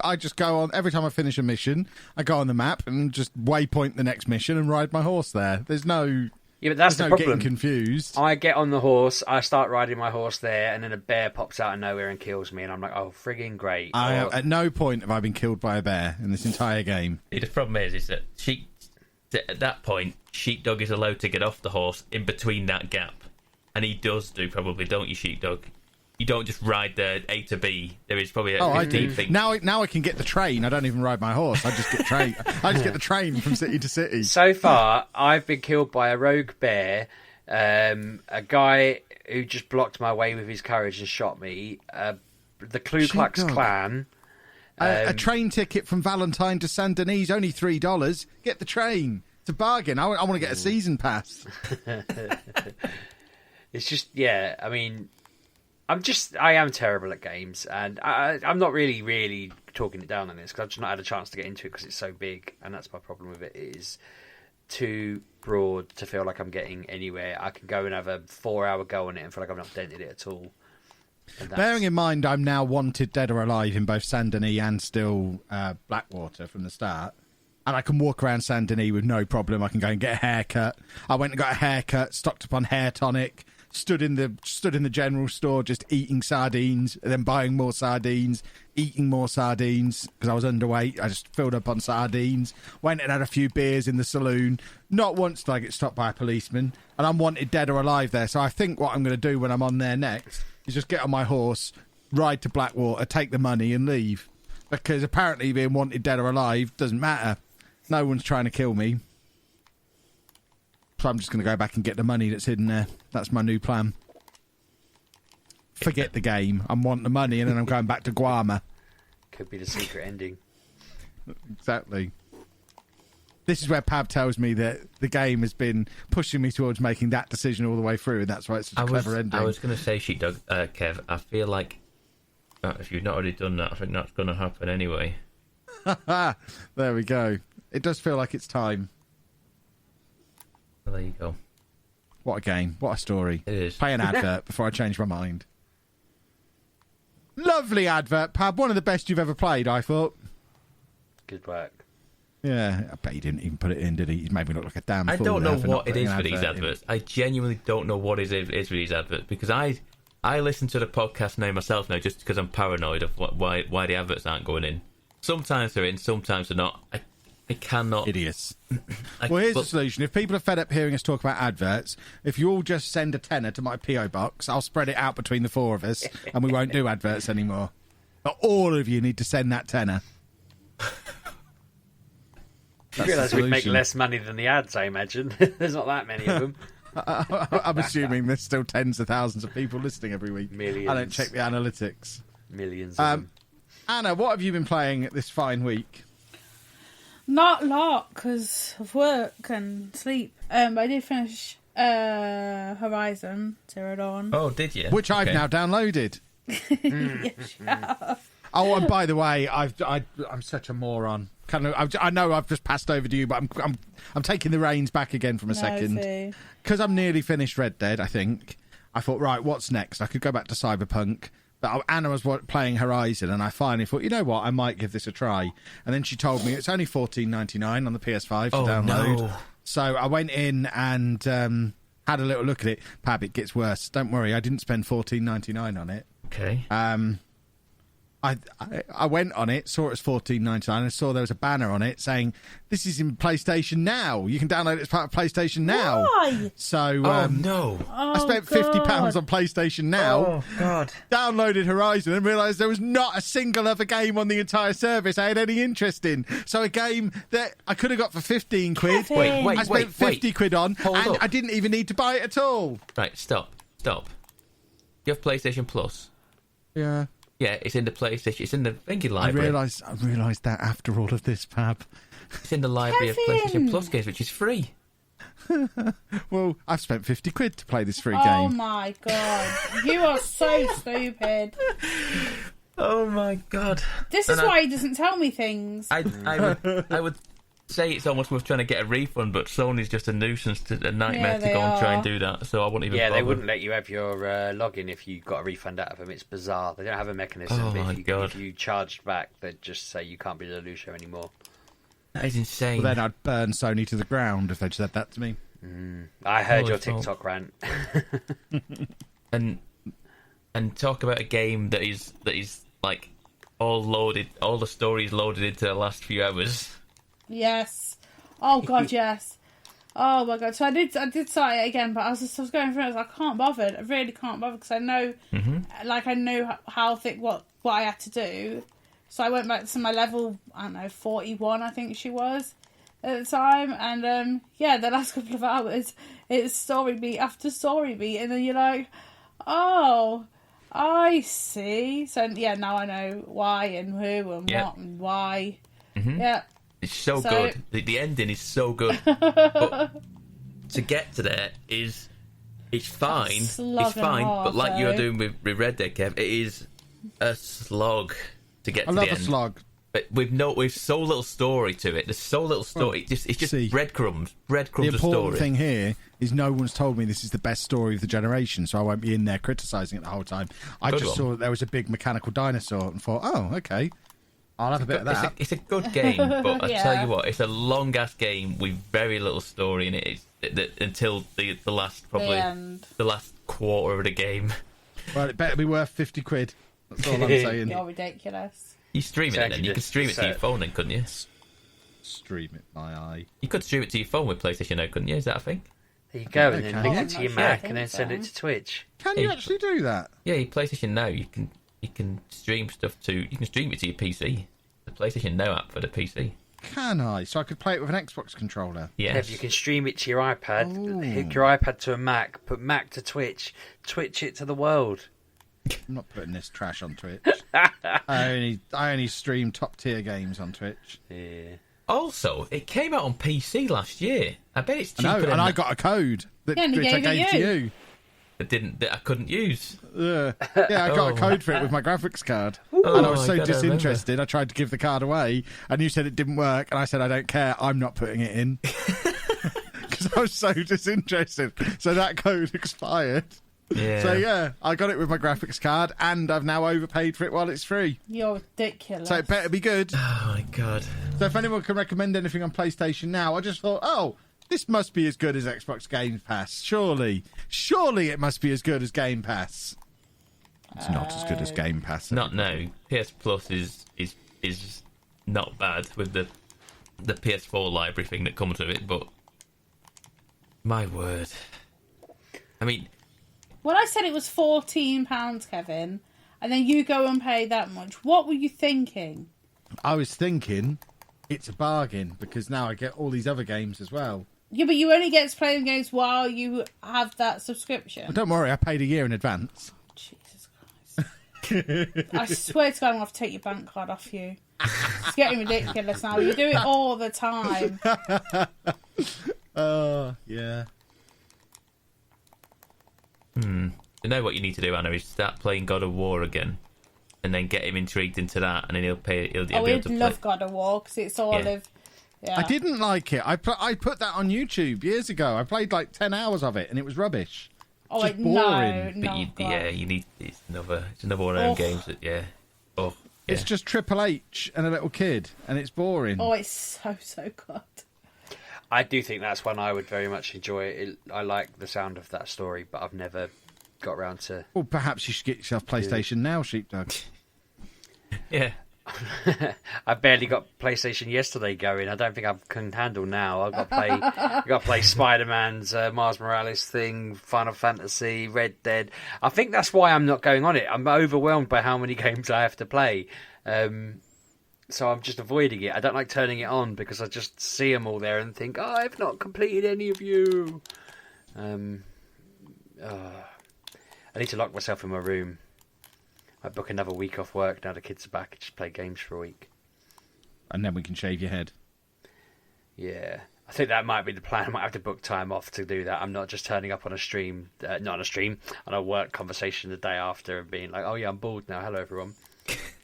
Speaker 1: I just go on, every time I finish a mission, I go on the map and just waypoint the next mission and ride my horse there. There's no...
Speaker 2: Yeah, but that's
Speaker 1: There's
Speaker 2: the
Speaker 1: no
Speaker 2: problem.
Speaker 1: getting confused.
Speaker 2: I get on the horse, I start riding my horse there, and then a bear pops out of nowhere and kills me, and I'm like, oh, frigging great.
Speaker 1: At no point have I been killed by a bear in this entire game.
Speaker 4: The problem is that at that point, Sheepdog is allowed to get off the horse in between that gap. And he does do, probably, don't you, Sheepdog? You don't just ride the A to B. There is probably a 15 thing.
Speaker 1: Now I can get the train. I don't even ride my horse. I just get the train from city to city.
Speaker 2: So far, I've been killed by a rogue bear, a guy who just blocked my way with his courage and shot me, the Ku Klux
Speaker 1: Sheepdog.
Speaker 2: Klan.
Speaker 1: A train ticket from Valentine to Saint Denis, only $3. Get the train. It's a bargain. I want to get a season pass.
Speaker 2: It's just, yeah, I mean... I am terrible at games, and I'm not really talking it down on this, because I've just not had a chance to get into it because it's so big, and that's my problem with it. It is too broad to feel like I'm getting anywhere. I can go and have a 4-hour go on it and feel like I've not dented it at all.
Speaker 1: Bearing in mind I'm now wanted dead or alive in both Saint Denis and still Blackwater from the start, and I can walk around Saint Denis with no problem. I can go and get a haircut. I went and got a haircut, stocked up on hair tonic, stood in the general store just eating sardines, and then buying more sardines, eating more sardines because I was underweight. I just filled up on sardines, went and had a few beers in the saloon. Not once did I get stopped by a policeman, and I'm wanted dead or alive there. So I think what I'm going to do when I'm on there next is just get on my horse, ride to Blackwater, take the money and leave, because apparently being wanted dead or alive doesn't matter. No one's trying to kill me. So I'm just going to go back and get the money that's hidden there. That's my new plan. Forget the game. I want the money, and then I'm going back to Guarma.
Speaker 2: Could be the secret ending.
Speaker 1: Exactly. This is where Pav tells me that the game has been pushing me towards making that decision all the way through, and that's why it's such a clever ending.
Speaker 4: I was going to say, Sheepdog, Kev, I feel like if you've not already done that, I think that's going to happen anyway.
Speaker 1: There we go. It does feel like it's time.
Speaker 4: Well, there you go.
Speaker 1: What a game. What a story.
Speaker 4: It is.
Speaker 1: Play an advert before I change my mind. Lovely advert, Pav. One of the best you've ever played, I thought.
Speaker 2: Good work.
Speaker 1: Yeah, I bet he didn't even put it in, did he? He's made me look like a damn fool.
Speaker 4: I don't know
Speaker 1: for
Speaker 4: what
Speaker 1: not
Speaker 4: it
Speaker 1: putting
Speaker 4: is
Speaker 1: an
Speaker 4: for these
Speaker 1: advert in.
Speaker 4: adverts. I genuinely don't know what it is for these adverts, because I listen to the podcast now myself now just because I'm paranoid of why the adverts aren't going in. Sometimes they're in, sometimes they're not. I cannot...
Speaker 1: Idiots. Well, here's the solution. If people are fed up hearing us talk about adverts, if you all just send a tenner to my P.O. box, I'll spread it out between the four of us, and we won't do adverts anymore. But all of you need to send that tenner.
Speaker 2: You realise we'd make less money than the ads, I imagine. There's not that many of them.
Speaker 1: I'm assuming there's still tens of thousands of people listening every week.
Speaker 2: Millions.
Speaker 1: I don't check the analytics.
Speaker 2: Millions of them.
Speaker 1: Anna, what have you been playing this fine week?
Speaker 3: Not a lot because of work and sleep. But I did finish Horizon Zero Dawn.
Speaker 4: Oh, did you?
Speaker 1: Which I've now downloaded.
Speaker 3: Yes, yeah.
Speaker 1: Oh, and by the way, I'm such a moron. I know I've just passed over to you, but I'm taking the reins back again from a second because I'm nearly finished Red Dead. I think I thought, right, what's next? I could go back to Cyberpunk, but Anna was playing Horizon, and I finally thought, you know what, I might give this a try. And then she told me it's only $14.99 on the PS5 to download. No. So I went in and had a little look at it. Pab, it gets worse. Don't worry, I didn't spend $14.99 on it.
Speaker 4: Okay.
Speaker 1: I went on it, saw it was $14.99, and saw there was a banner on it saying, "This is in PlayStation Now. You can download it as part of PlayStation Now."
Speaker 3: Why?
Speaker 1: So,
Speaker 4: no!
Speaker 1: I spent £50 on PlayStation Now.
Speaker 4: Oh God!
Speaker 1: Downloaded Horizon and realised there was not a single other game on the entire service I had any interest in. So a game that I could have got for 15 quid.
Speaker 3: Kevin.
Speaker 4: Wait!
Speaker 1: I spent 50 quid on,
Speaker 4: Hold
Speaker 1: and
Speaker 4: up.
Speaker 1: I didn't even need to buy it at all.
Speaker 4: Right, stop. You have PlayStation Plus.
Speaker 1: Yeah.
Speaker 4: Yeah, it's in the PlayStation. It's in the thinking
Speaker 1: I
Speaker 4: library.
Speaker 1: realised that after all of this, Pab.
Speaker 4: It's in the library of PlayStation Plus games, which is free.
Speaker 1: Well, I've spent 50 quid to play this free
Speaker 3: Oh
Speaker 1: game.
Speaker 3: my god. You are so stupid.
Speaker 4: Oh my God!
Speaker 3: This is why he doesn't tell me things.
Speaker 4: I would say it's almost worth trying to get a refund, but Sony's just a nuisance, a nightmare to go and try and do that. So I wouldn't even.
Speaker 2: Yeah,
Speaker 4: bother.
Speaker 2: they wouldn't let you have your login if you got a refund out of them. It's bizarre. They don't have a mechanism.
Speaker 4: Oh my God.
Speaker 2: If you charged back, they'd just say you can't be the Lucio anymore.
Speaker 4: That is insane.
Speaker 1: Well, then I'd burn Sony to the ground if they'd said that to me.
Speaker 2: I heard
Speaker 4: Holy
Speaker 2: your
Speaker 4: fuck.
Speaker 2: TikTok rant.
Speaker 4: and talk about a game that is like all loaded, all the stories loaded into the last few hours.
Speaker 3: Yes. Oh god, yes. Oh my god. So I did start it again, but I was going through it. I was like, I can't bother. I really can't bother because I know, like, I know how thick what I had to do. So I went back to my level, I don't know, 41, I think she was at the time, and the last couple of hours, it's story beat after story beat, and then you're like, oh, I see. So yeah, now I know why and who and what and why. Yeah.
Speaker 4: It's so good. The ending is so good. But to get to there it's fine. It's fine. But like you're doing with Red Dead, Kev, it is a slog to get to the end.
Speaker 1: I love a slog.
Speaker 4: But with so little story to it. There's so little story. It's just breadcrumbs. Breadcrumbs
Speaker 1: The
Speaker 4: of story.
Speaker 1: important thing here is no one's told me this is the best story of the generation, so I won't be in there criticising it the whole time. I just saw that there was a big mechanical dinosaur and thought, oh, okay. I'll have a bit of that.
Speaker 4: It's a good game, but I tell you what, it's a long ass game with very little story in it. Until the last the last quarter of the game.
Speaker 1: Well, it better be worth 50 quid. That's all I'm saying.
Speaker 3: You're ridiculous.
Speaker 4: You stream it then. You could stream it to your phone then, couldn't you?
Speaker 1: Stream it, my eye.
Speaker 4: You could stream it to your phone with PlayStation Now, couldn't you? Is that a thing?
Speaker 2: There you go, and then
Speaker 1: can
Speaker 2: link
Speaker 1: you?
Speaker 2: it to your
Speaker 3: Yeah.
Speaker 2: Mac and then send it to Twitch.
Speaker 1: Can you actually do that?
Speaker 4: Yeah, your PlayStation Now. You can stream stuff to. You can stream it to your PC. The PlayStation Now app for the PC.
Speaker 1: Can I? So I could play it with an Xbox controller?
Speaker 4: Yes.
Speaker 2: Kev, you can stream it to your iPad,
Speaker 1: Ooh.
Speaker 2: hook your iPad to a Mac, put Mac to Twitch, Twitch it to the world.
Speaker 1: I'm not putting this trash on Twitch. I only stream top tier games on Twitch.
Speaker 2: Yeah.
Speaker 4: Also, it came out on PC last year. I bet it's cheaper.
Speaker 1: No, and I got a code which I gave to you.
Speaker 4: That I couldn't use.
Speaker 1: Yeah, I got a code for it with my graphics card. And I was so disinterested, I tried to give the card away, and you said it didn't work, and I said, I don't care, I'm not putting it in. Because I was so disinterested. So that code expired.
Speaker 4: Yeah.
Speaker 1: So yeah, I got it with my graphics card, and I've now overpaid for it while it's free.
Speaker 3: You're ridiculous.
Speaker 1: So it better be good.
Speaker 4: Oh my god.
Speaker 1: So if anyone can recommend anything on PlayStation now, I just thought, this must be as good as Xbox Game Pass. Surely it must be as good as Game Pass. It's not as good as Game Pass.
Speaker 4: Not now. PS Plus is not bad with the PS4 library thing that comes with it, but my word. I mean,
Speaker 3: when I said it was £14, Kevin, and then you go and pay that much, what were you thinking?
Speaker 1: I was thinking it's a bargain because now I get all these other games as well.
Speaker 3: Yeah, but you only get to play the games while you have that subscription.
Speaker 1: Well, don't worry, I paid a year in advance.
Speaker 3: Jesus Christ. I swear to God, I'm going to have to take your bank card off you. It's getting ridiculous now. You do it all the time.
Speaker 1: Yeah.
Speaker 4: you know what you need to do, Anna, is start playing God of War again, and then get him intrigued into that, and then he'll be able
Speaker 3: He'd
Speaker 4: to
Speaker 3: love
Speaker 4: play.
Speaker 3: God of War because it's all of. Yeah.
Speaker 1: I didn't like it. I put that on YouTube years ago. I played like 10 hours of it, and it was rubbish.
Speaker 3: Oh,
Speaker 1: just boring.
Speaker 3: No,
Speaker 4: But you need it's another one of them games that
Speaker 1: It's just Triple H and a little kid, and it's boring.
Speaker 3: Oh, it's so good.
Speaker 2: I do think that's one I would very much enjoy. I like the sound of that story, but I've never got around to...
Speaker 1: Well, perhaps you should get yourself PlayStation Now, Sheepdog.
Speaker 4: Yeah.
Speaker 2: I barely got PlayStation yesterday going. I don't think I can handle now. I've got to play Spider-Man's Miles Morales thing, Final Fantasy, Red Dead. I think that's why I'm not going on it. I'm overwhelmed by how many games I have to play. So I'm just avoiding it. I don't like turning it on because I just see them all there and think, I've not completed any of you. I need to lock myself in my room. I book another week off work now the kids are back and just play games for a week.
Speaker 1: And then we can shave your head.
Speaker 2: Yeah. I think that might be the plan. I might have to book time off to do that. I'm not just turning up on a stream, on a work conversation the day after and being like, oh yeah, I'm bored now. Hello, everyone.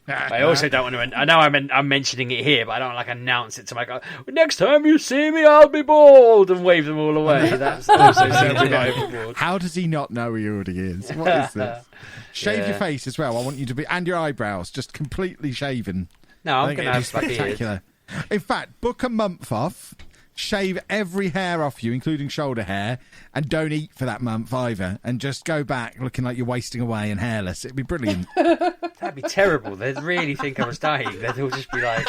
Speaker 2: I also don't want to... I know I'm mentioning it here, but I don't like announce it to my guy. Next time you see me, I'll be bored, and wave them all away. That's also sends me overboard.
Speaker 1: How does he not know he already is? What is this? Shave your face as well. I want you to be... And your eyebrows, just completely shaven.
Speaker 2: No, I'm going to have
Speaker 1: spectacular. In fact, book a month off, shave every hair off you, including shoulder hair, and don't eat for that month either, and just go back looking like you're wasting away and hairless. It'd be brilliant.
Speaker 2: That'd be terrible. They'd really think I was dying. They'd all just be like...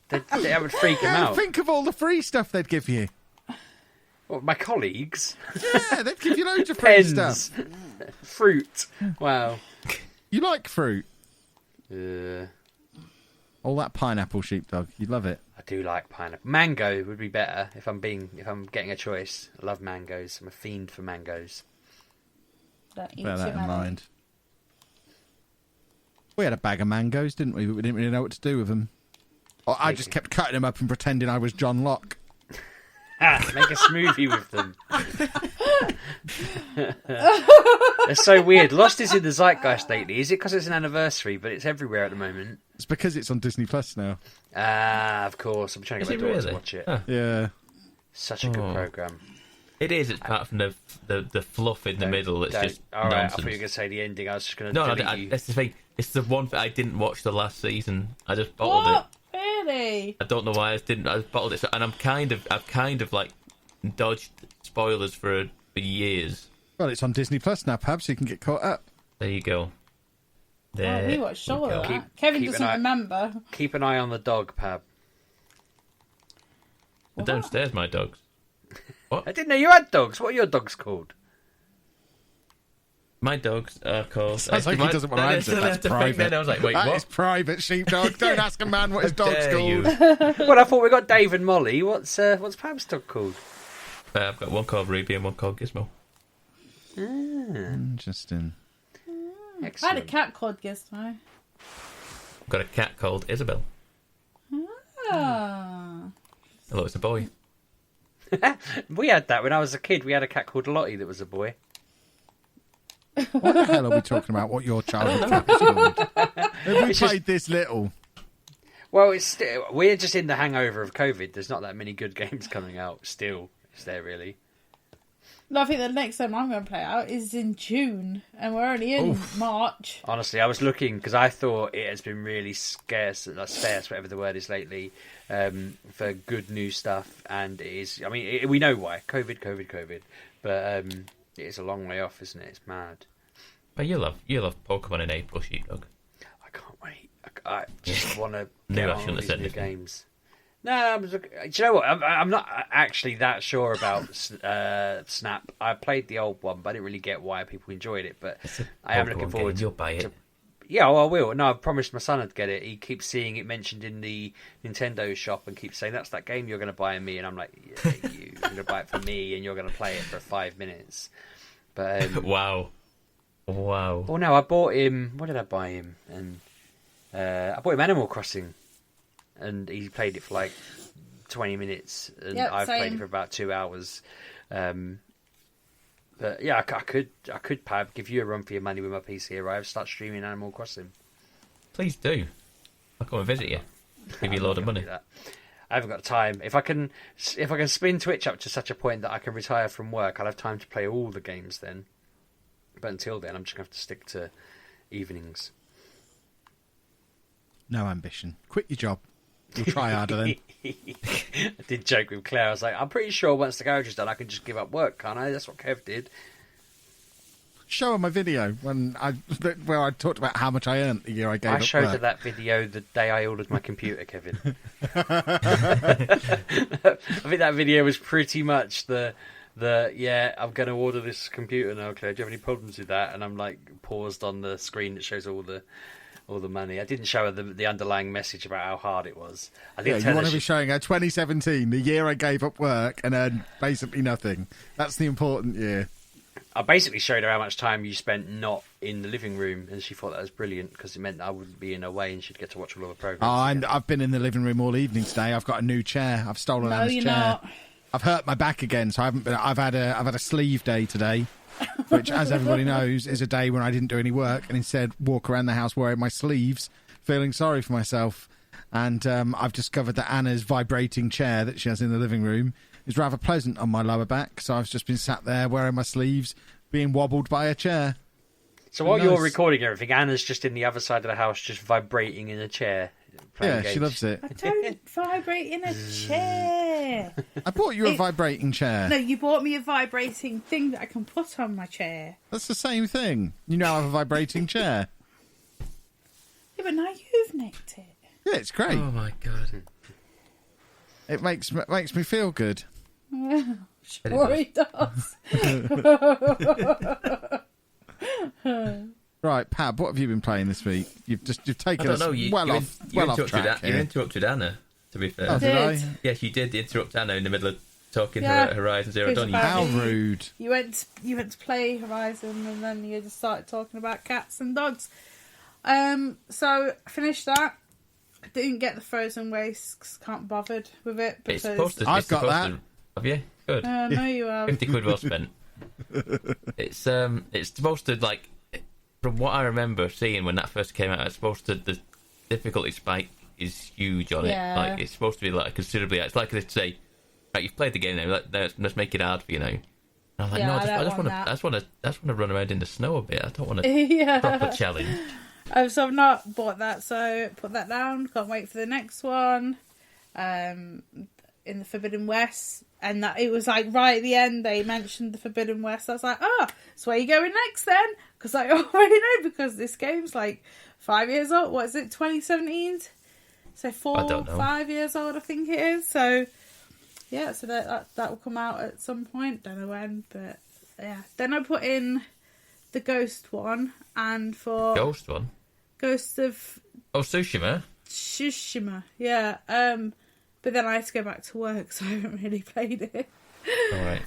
Speaker 2: that would freak them out.
Speaker 1: Think of all the free stuff they'd give you.
Speaker 2: What, my colleagues?
Speaker 1: Yeah, they'd give you loads of free stuff.
Speaker 2: Fruit. Wow.
Speaker 1: You like fruit?
Speaker 2: All
Speaker 1: that pineapple, Sheepdog. You love it.
Speaker 2: I do like pineapple. Mango would be better if I'm getting a choice. I love mangoes. I'm a fiend for mangoes.
Speaker 1: Bear that in mind. We had a bag of mangoes, didn't we? But we didn't really know what to do with them. I just kept cutting them up and pretending I was John Locke.
Speaker 2: Make a smoothie with them. They're so weird. Lost is in the zeitgeist lately. Is it because it's an anniversary, but it's everywhere at the moment?
Speaker 1: It's because it's on Disney Plus now.
Speaker 2: Of course. I'm trying to get my daughter to watch it.
Speaker 1: Huh. Yeah.
Speaker 2: Such a good programme.
Speaker 4: It is, apart from the fluff in the middle that's just
Speaker 2: all right,
Speaker 4: nonsense.
Speaker 2: I thought you were going to say the ending. I was just going to
Speaker 4: No, that's the thing. It's the one that I didn't watch the last season. I just bottled it.
Speaker 3: Really?
Speaker 4: I don't know why I didn't. I bottled it, and I've kind of like dodged spoilers for years.
Speaker 1: Well, it's on Disney Plus now, perhaps you can get caught up.
Speaker 4: There you go. There.
Speaker 3: We watched all of that. Kevin doesn't remember.
Speaker 2: Keep an eye on the dog, Pab.
Speaker 4: Downstairs, my dogs. What?
Speaker 2: I didn't know you had dogs. What are your dogs called?
Speaker 4: My dogs are called...
Speaker 1: Sounds like he doesn't want to answer. That's private.
Speaker 4: Then I was like, wait,
Speaker 1: that
Speaker 4: what?
Speaker 1: is private, Sheepdog. Don't ask a man what his dog's called.
Speaker 2: Well, I thought we got Dave and Molly. What's Pam's dog called?
Speaker 4: I've got one called Ruby and one called Gizmo.
Speaker 1: Interesting.
Speaker 3: I
Speaker 2: Excellent.
Speaker 3: had a cat called Gizmo.
Speaker 4: I've got a cat called Isabel.
Speaker 3: Ah.
Speaker 4: Hello, it's a boy.
Speaker 2: We had that when I was a kid. We had a cat called Lottie that was a boy.
Speaker 1: What the hell are we talking about? What your childhood cat was called? Have we played this little?
Speaker 2: Well, we're just in the hangover of COVID. There's not that many good games coming out still. Is there really?
Speaker 3: No, I think the next time I'm going to play out is in June, and we're only in March.
Speaker 2: Honestly, I was looking because I thought it has been really scarce, whatever the word is lately, for good new stuff, and it is. I mean, we know why. COVID. But it is a long way off, isn't it? It's mad.
Speaker 4: But you'll have Pokemon in April, Sheepdog.
Speaker 2: I can't wait. I just want to
Speaker 4: No,
Speaker 2: get
Speaker 4: I
Speaker 2: on
Speaker 4: shouldn't
Speaker 2: with
Speaker 4: have
Speaker 2: these
Speaker 4: said
Speaker 2: new
Speaker 4: anything.
Speaker 2: games. No, do you know what? I'm not actually that sure about Snap. I played the old one, but I didn't really get why people enjoyed it. But I am looking forward
Speaker 4: You'll buy it.
Speaker 2: to. Yeah, well, I will. No, I promised my son I'd get it. He keeps seeing it mentioned in the Nintendo shop and keeps saying, that's that game you're going to buy me. And I'm like, yeah, you're going to buy it for me and you're going to play it for 5 minutes. But
Speaker 4: Wow.
Speaker 2: Oh, no, I bought him... What did I buy him? And I bought him Animal Crossing. And he played it for like 20 minutes. And
Speaker 3: Yep,
Speaker 2: I've played
Speaker 3: same.
Speaker 2: it for about 2 hours. But yeah, I could Pab, give you a run for your money with my PC arrives, start streaming Animal Crossing.
Speaker 4: Please do. I'll come and visit you. Give you a load of money.
Speaker 2: I haven't got time. If I can spin Twitch up to such a point that I can retire from work, I'll have time to play all the games then. But until then, I'm just going to have to stick to evenings.
Speaker 1: No ambition. Quit your job. You'll try harder then.
Speaker 2: I did joke with Claire. I was like, I'm pretty sure once the garage is done, I can just give up work, can't I? That's what Kev did.
Speaker 1: Show her my video where I talked about how much I earned the year I gave up
Speaker 2: I showed
Speaker 1: work.
Speaker 2: her that video the day I ordered my computer, Kevin. I think that video was pretty much the yeah, I'm going to order this computer now, Claire. Do you have any problems with that? And I'm like paused on the screen that shows all the money. I didn't show her the underlying message about how hard it was. I didn't
Speaker 1: You
Speaker 2: tell
Speaker 1: want
Speaker 2: her
Speaker 1: to be showing her 2017, the year I gave up work and earned basically nothing. That's the important year.
Speaker 2: I basically showed her how much time you spent not in the living room, and she thought that was brilliant because it meant that I wouldn't be in her way and she'd get to watch all of the programs.
Speaker 1: I've been in the living room all evening today. I've got a new chair. I've stolen
Speaker 3: No,
Speaker 1: Anna's
Speaker 3: you're
Speaker 1: chair.
Speaker 3: not.
Speaker 1: I've hurt my back again, so I haven't been. I've had a sleeve day today, which, as everybody knows, is a day when I didn't do any work and instead walk around the house wearing my sleeves, feeling sorry for myself. And I've discovered that Anna's vibrating chair that she has in the living room is rather pleasant on my lower back. So I've just been sat there wearing my sleeves, being wobbled by a chair.
Speaker 2: So while
Speaker 1: Nice.
Speaker 2: you're recording everything, Anna's just in the other side of the house, just vibrating in a chair.
Speaker 1: Yeah,
Speaker 2: Games.
Speaker 1: she loves it.
Speaker 3: I don't vibrate in a chair.
Speaker 1: I bought you a vibrating chair.
Speaker 3: No, you bought me a vibrating thing that I can put on my chair.
Speaker 1: That's the same thing. You now have a vibrating chair.
Speaker 3: Yeah, but now you've nicked it.
Speaker 1: Yeah, it's great.
Speaker 4: Oh my god.
Speaker 1: It makes me feel good.
Speaker 3: Sure it does.
Speaker 1: Right, Pab, what have you been playing this week? You've taken
Speaker 4: I
Speaker 1: us
Speaker 4: don't know. You
Speaker 1: off track
Speaker 4: You
Speaker 1: here.
Speaker 4: interrupted Anna, to be fair.
Speaker 1: Oh, did I?
Speaker 4: Yes, you did interrupt Anna in the middle of talking
Speaker 3: Yeah.
Speaker 4: Horizon Zero
Speaker 3: It's
Speaker 4: Dawn.
Speaker 3: about-
Speaker 1: How rude.
Speaker 3: You went to play Horizon and then you just started talking about cats and dogs. So I finished that. I didn't get the Frozen Waste 'cause I can't bothered with it
Speaker 4: It's
Speaker 3: because
Speaker 4: supposed to.
Speaker 1: I've
Speaker 4: it's
Speaker 1: got
Speaker 4: supposed
Speaker 1: that.
Speaker 4: To, have you? Good.
Speaker 3: no, you have.
Speaker 4: 50 quid well spent. It's supposed to, like, from what I remember seeing when that first came out, it's supposed to, the difficulty spike is huge on
Speaker 3: Yeah.
Speaker 4: it. Like, it's supposed to be like considerably. It's like they say, right, you've played the game now. Let's make it hard for you now. And I'm like,
Speaker 3: Yeah,
Speaker 4: no,
Speaker 3: I
Speaker 4: I
Speaker 3: don't
Speaker 4: just
Speaker 3: want
Speaker 4: want to.
Speaker 3: that.
Speaker 4: I just want to run around in the snow a bit. I don't want a
Speaker 3: Yeah.
Speaker 4: proper challenge.
Speaker 3: So I've not bought that, so put that down. Can't wait for the next one. In the Forbidden West, and that it was like right at the end they mentioned the Forbidden West. I was like, so where are you going next then? Because I already know, because this game's like 5 years old. What is it, 2017? So
Speaker 4: I don't know.
Speaker 3: 5 years old, I think it is. So yeah, so that will come out at some point. Don't know when, but yeah. Then I put in the Ghost one and for
Speaker 4: Ghost one?
Speaker 3: Ghost of
Speaker 4: Oh, Tsushima?
Speaker 3: Tsushima, yeah. But then I had to go back to work, so I haven't really played it.
Speaker 4: Alright.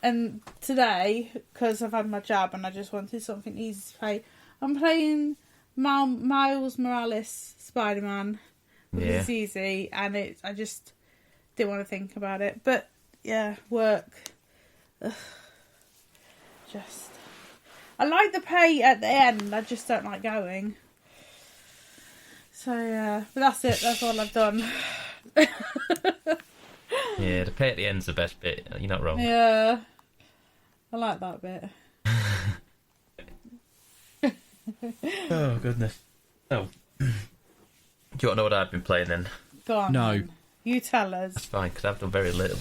Speaker 3: And today, because I've had my jab and I just wanted something easy to play, I'm playing Miles Morales Spider-Man.
Speaker 4: Yeah.
Speaker 3: It's easy, and I just didn't want to think about it. But yeah, work. Ugh. I like the pay at the end. I just don't like going. So yeah, but that's it. That's all I've done.
Speaker 4: Yeah, the pay at the end's the best bit. You're not wrong.
Speaker 3: Yeah, I like that bit.
Speaker 4: Oh, goodness. Oh. Do you want to know what I've been playing then?
Speaker 3: Go on.
Speaker 1: No.
Speaker 3: Then. You tell us.
Speaker 4: That's fine, because I've done very little.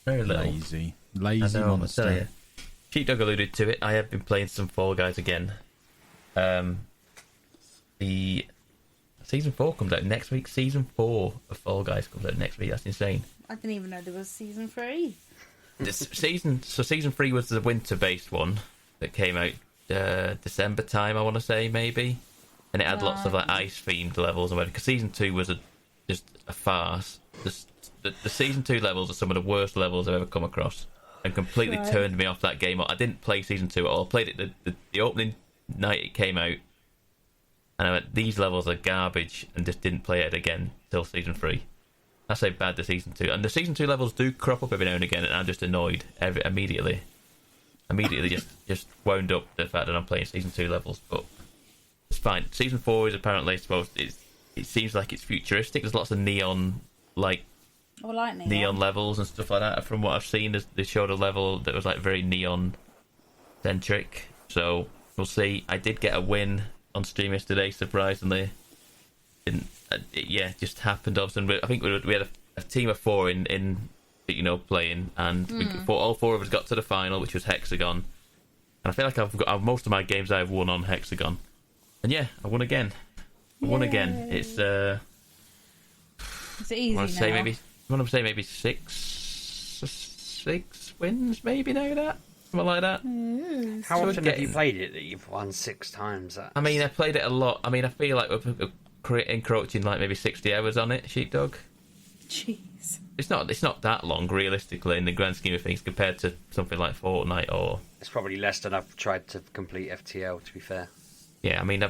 Speaker 4: Very little.
Speaker 1: Lazy
Speaker 4: I know, I tell
Speaker 1: monster.
Speaker 4: you. Sheepdog alluded to it. I have been playing some Fall Guys again. The Season 4 comes out next week. Season 4 of Fall Guys comes out next week. That's insane.
Speaker 3: I didn't even know there was season 3.
Speaker 4: Season 3 was the winter-based one that came out December time, I want to say, maybe. And it had lots of like ice-themed levels and whatever. Because Season 2 was just a farce. The Season 2 levels are some of the worst levels I've ever come across. And completely turned me off that game. I didn't play Season 2 at all. I played it the opening night it came out. And I went, these levels are garbage, and just didn't play it again till Season 3. That's how bad the Season 2. And the Season 2 levels do crop up every now and again, and I'm just annoyed immediately. Just wound up the fact that I'm playing Season 2 levels, but it's fine. Season 4 is apparently supposed... It seems like it's futuristic. There's lots of neon levels and stuff like that. From what I've seen, they showed a level that was like very neon-centric. So, we'll see. I did get a win on stream yesterday, surprisingly. It just happened. Obviously, I think we had a team of 4 in playing, and all 4 of us got to the final, which was Hexagon. And I feel like I've got most of my games I've won on Hexagon. And yeah, I won again. It's
Speaker 3: easy now.
Speaker 4: I want to say maybe six wins, maybe now that. Something like that.
Speaker 2: How often have you played it that you've won 6 times?
Speaker 4: I mean, I played it a lot. I mean, I feel like we're encroaching like maybe 60 hours on it, Sheepdog.
Speaker 3: Jeez.
Speaker 4: It's not that long, realistically, in the grand scheme of things, compared to something like Fortnite or...
Speaker 2: It's probably less than I've tried to complete FTL, to be fair.
Speaker 4: Yeah, I mean,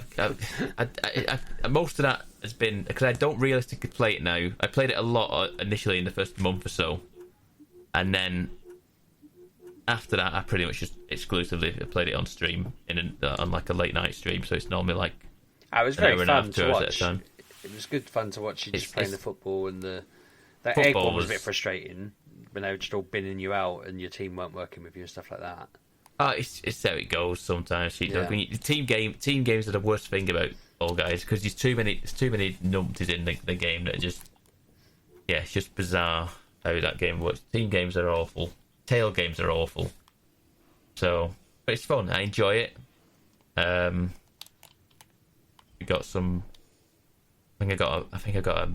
Speaker 4: most of that has been... Because I don't realistically play it now. I played it a lot initially in the first month or so. And then... After that, I pretty much just exclusively played it on stream, on like a late night stream, so it's normally like...
Speaker 2: It was very fun to watch.
Speaker 4: It
Speaker 2: was good fun to watch you just playing the football, and the
Speaker 4: football
Speaker 2: egg one was a bit frustrating when they were just all binning you out and your team weren't working with you and stuff like that.
Speaker 4: It's how it goes sometimes.
Speaker 2: Yeah.
Speaker 4: Team games are the worst thing about Fall Guys, because there's too many numpties in the game that are just... Yeah, it's just bizarre how that game works. Team games are awful. Tail games are awful. So, but it's fun. I enjoy it. We got some... I think I got a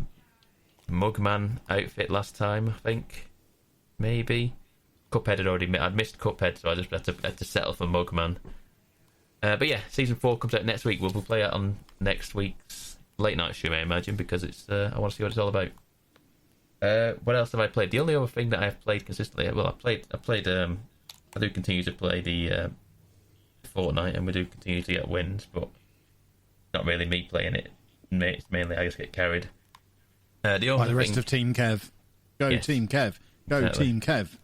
Speaker 4: Mugman outfit last time, I think. Maybe. Cuphead I'd missed Cuphead, so I just had to settle for Mugman. But yeah, Season 4 comes out next week. We'll play it on next week's late night stream, I imagine, because it's I want to see what it's all about. What else have I played? The only other thing that I've played consistently... Well, I do continue to play the Fortnite, and we do continue to get wins, but not really me playing it. It's mainly I just get carried. The
Speaker 1: rest of Team Kev. Go
Speaker 4: Yes.
Speaker 1: Team Kev. Go
Speaker 4: Exactly.
Speaker 1: Team Kev.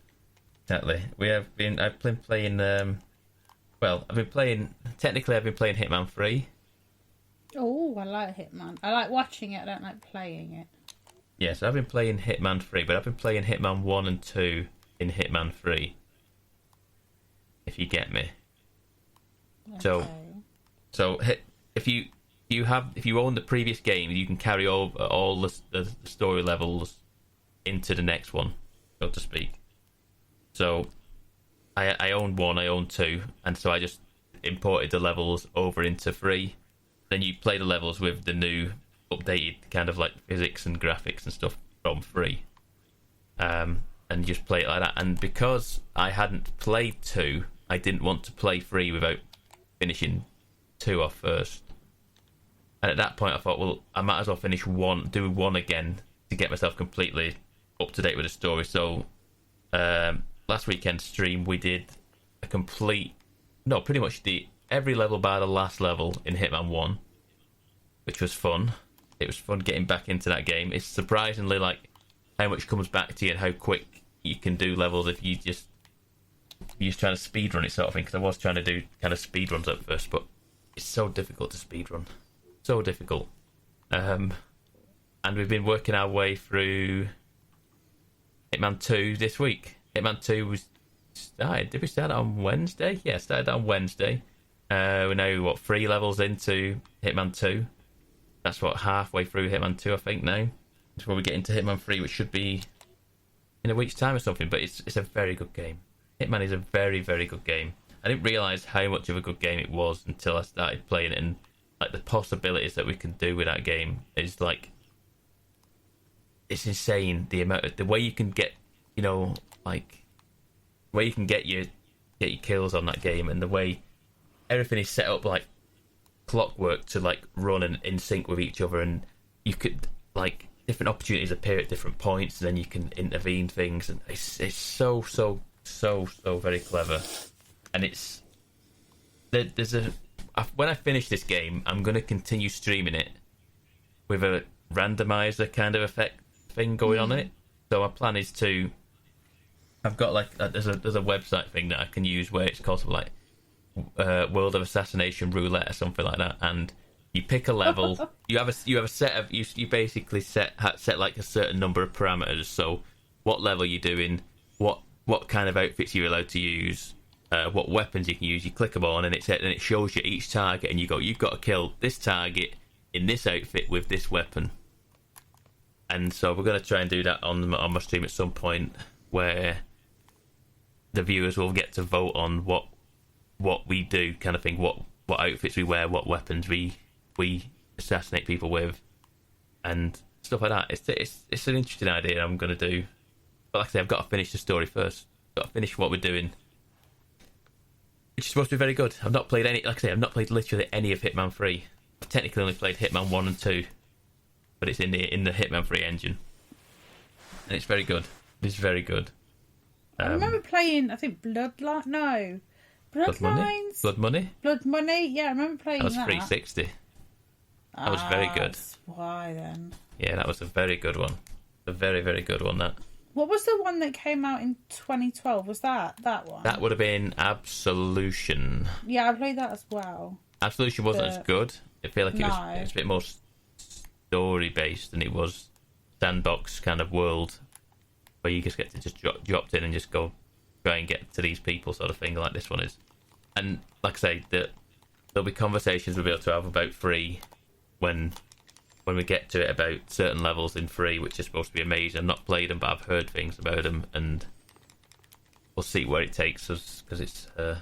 Speaker 4: Exactly. I've been playing... Technically, I've been playing Hitman 3.
Speaker 3: Oh, I like Hitman. I like watching it, I don't like playing it.
Speaker 4: Yeah, so I've been playing Hitman 3, but I've been playing Hitman 1 and 2 in Hitman 3. If you get me.
Speaker 3: Okay.
Speaker 4: So if you own the previous game, you can carry over all the story levels into the next one, so to speak. So I own 1, I own 2, and so I just imported the levels over into 3. Then you play the levels with the new updated kind of like physics and graphics and stuff from 3. And just play it like that. And because I hadn't played 2, I didn't want to play 3 without finishing 2 off first. And at that point, I thought, well, I might as well finish 1, do 1 again to get myself completely up to date with the story. So last weekend's stream, we did a pretty much every level bar the last level in Hitman 1, which was fun. It was fun getting back into that game. It's surprisingly like how much comes back to you and how quick you can do levels if you're just trying to speedrun it sort of thing, because I was trying to do kind of speedruns at first, but it's so difficult to speedrun. So difficult. And we've been working our way through Hitman 2 this week. Hitman 2 was started. Did we start it on Wednesday? Yeah, started on Wednesday. We're now, 3 levels into Hitman 2. That's halfway through Hitman 2, I think, now. Before we get into Hitman 3, which should be in a week's time or something, but it's a very good game. Hitman is a very, very good game. I didn't realise how much of a good game it was until I started playing it, and like the possibilities that we can do with that game is like, it's insane. The way you can get, where you can get your kills on that game, and the way everything is set up like clockwork to like run and in sync with each other, and you could like different opportunities appear at different points, and then you can intervene things, and it's so very clever. And when I finish this game, I'm going to continue streaming it with a randomizer kind of effect thing going on in it. So my plan is I've got like there's a website thing that I can use where it's called something like World of Assassination Roulette or something like that, and you pick a level. you have a set of you basically set like a certain number of parameters. So what level you're doing, what kind of outfits you're allowed to use, what weapons you can use. You click them on, and it shows you each target, and you've got to kill this target in this outfit with this weapon. And so we're going to try and do that on my stream at some point, where the viewers will get to vote on what we do, kind of thing, what outfits we wear, what weapons we assassinate people with, and stuff like that. It's an interesting idea I'm going to do. But like I say, I've got to finish the story first. Got to finish what we're doing, which is supposed to be very good. I've not played I've not played literally any of Hitman 3. I've technically only played Hitman 1 and 2, but it's in the Hitman 3 engine, and it's very good. It's very good.
Speaker 3: I remember playing, I think Bloodlines. No, Bloodlines.
Speaker 4: Blood Money.
Speaker 3: Yeah, I remember playing that.
Speaker 4: Was 360. That was very good.
Speaker 3: That's why then?
Speaker 4: Yeah, that was a very good one. A very, very good one. That.
Speaker 3: What was the one that came out in 2012? Was that one?
Speaker 4: That would have been Absolution.
Speaker 3: Yeah, I played that as well.
Speaker 4: Absolution wasn't as good. I feel like it was a bit more story based, and it was sandbox kind of world where you just get to just dropped in and just go try and get to these people, sort of thing, like this one is. And like I say, there'll be conversations we'll be able to have about 3 when we get to it, about certain levels in 3, which is supposed to be amazing. I've not played them, but I've heard things about them, and we'll see where it takes us, because it's
Speaker 3: the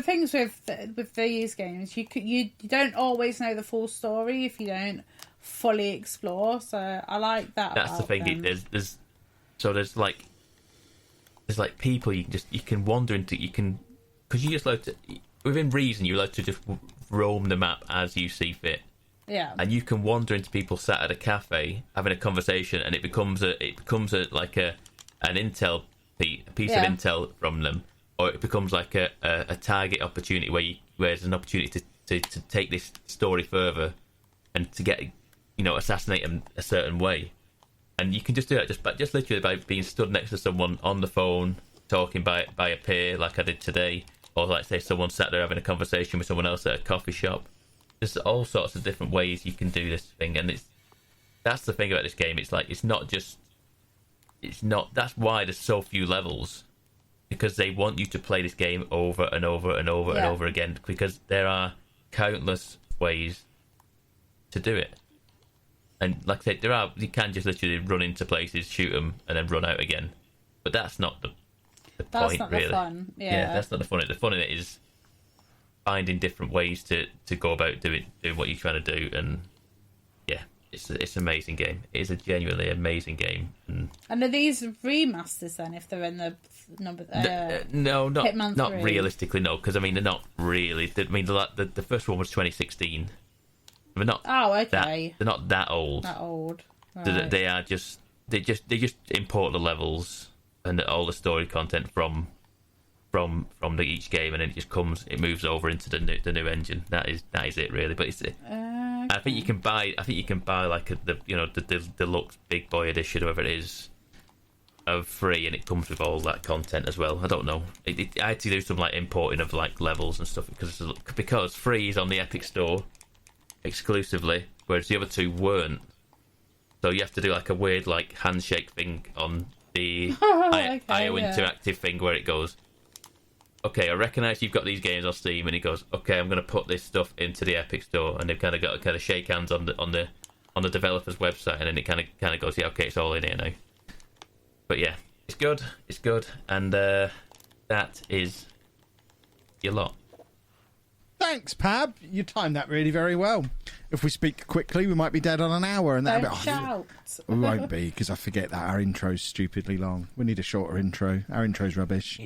Speaker 3: things with these games, you don't always know the full story if you don't fully explore. So I like that.
Speaker 4: That's the thing. There's like people you can wander into. You can, because you just like to, within reason, you like to just roam the map as you see fit.
Speaker 3: Yeah.
Speaker 4: And you can wander into people sat at a cafe having a conversation, and it becomes an intel piece of intel from them, or it becomes like a target opportunity where there's an opportunity to take this story further and to get assassinate them a certain way. And you can just do that just literally by being stood next to someone on the phone, talking by a peer, like I did today, or like say someone sat there having a conversation with someone else at a coffee shop. There's all sorts of different ways you can do this thing, and that's the thing about this game. It's like it's not. That's why there's so few levels, because they want you to play this game over and over and over and over again, because there are countless ways to do it. And like I said, you can just literally run into places, shoot them, and then run out again. But that's not the point, really.
Speaker 3: The fun. Yeah,
Speaker 4: that's not the fun. The fun in it is finding different ways to go about doing what you're trying to do, and yeah, it's an amazing game. It is a genuinely amazing game.
Speaker 3: And are these remasters then? If they're in the number,
Speaker 4: no,
Speaker 3: Hitman
Speaker 4: not
Speaker 3: 3?
Speaker 4: realistically, no. Because I mean, they're not really. I mean, the first one was 2016. They're not.
Speaker 3: Oh, okay.
Speaker 4: They're not that old.
Speaker 3: That old. Right.
Speaker 4: They are just. They just import the levels and all the story content from each game, and then it moves over into the new engine. That is it really. But it's I think you can buy like the deluxe big boy edition, whoever it is, of free, and it comes with all that content as well. I don't know. I had to do some like importing of like levels and stuff because free is on the Epic Store exclusively, whereas the other two weren't. So you have to do like a weird like handshake thing on the IO Interactive thing where it goes, okay, I recognise you've got these games on Steam, and he goes, okay, I'm going to put this stuff into the Epic Store, and they've kind of got to kind of shake hands on the developer's website, and then it kind of goes, yeah, okay, it's all in here now. But yeah, it's good, and that is your lot.
Speaker 1: Thanks, Pab. You timed that really very well. If we speak quickly, we might be dead on an hour, and
Speaker 3: Don't shout.
Speaker 1: We won't be, because I forget that our intro's stupidly long. We need a shorter intro. Our intro's rubbish.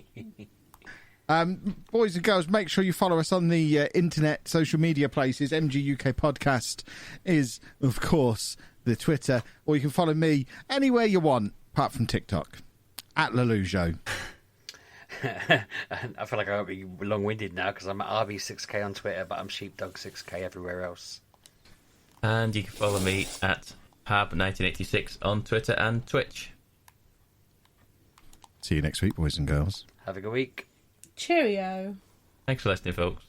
Speaker 1: Boys and girls, make sure you follow us on the internet, social media places. MG UK Podcast is, of course, the Twitter, or you can follow me anywhere you want, apart from TikTok, at Lelujo.
Speaker 2: I feel like I won't be long-winded now because I'm at RB6K on Twitter, but I'm Sheepdog6K everywhere else.
Speaker 4: And you can follow me at Pab1986 on Twitter and Twitch.
Speaker 1: See you next week, boys and girls.
Speaker 2: Have a good week.
Speaker 3: Cheerio.
Speaker 4: Thanks for listening, folks.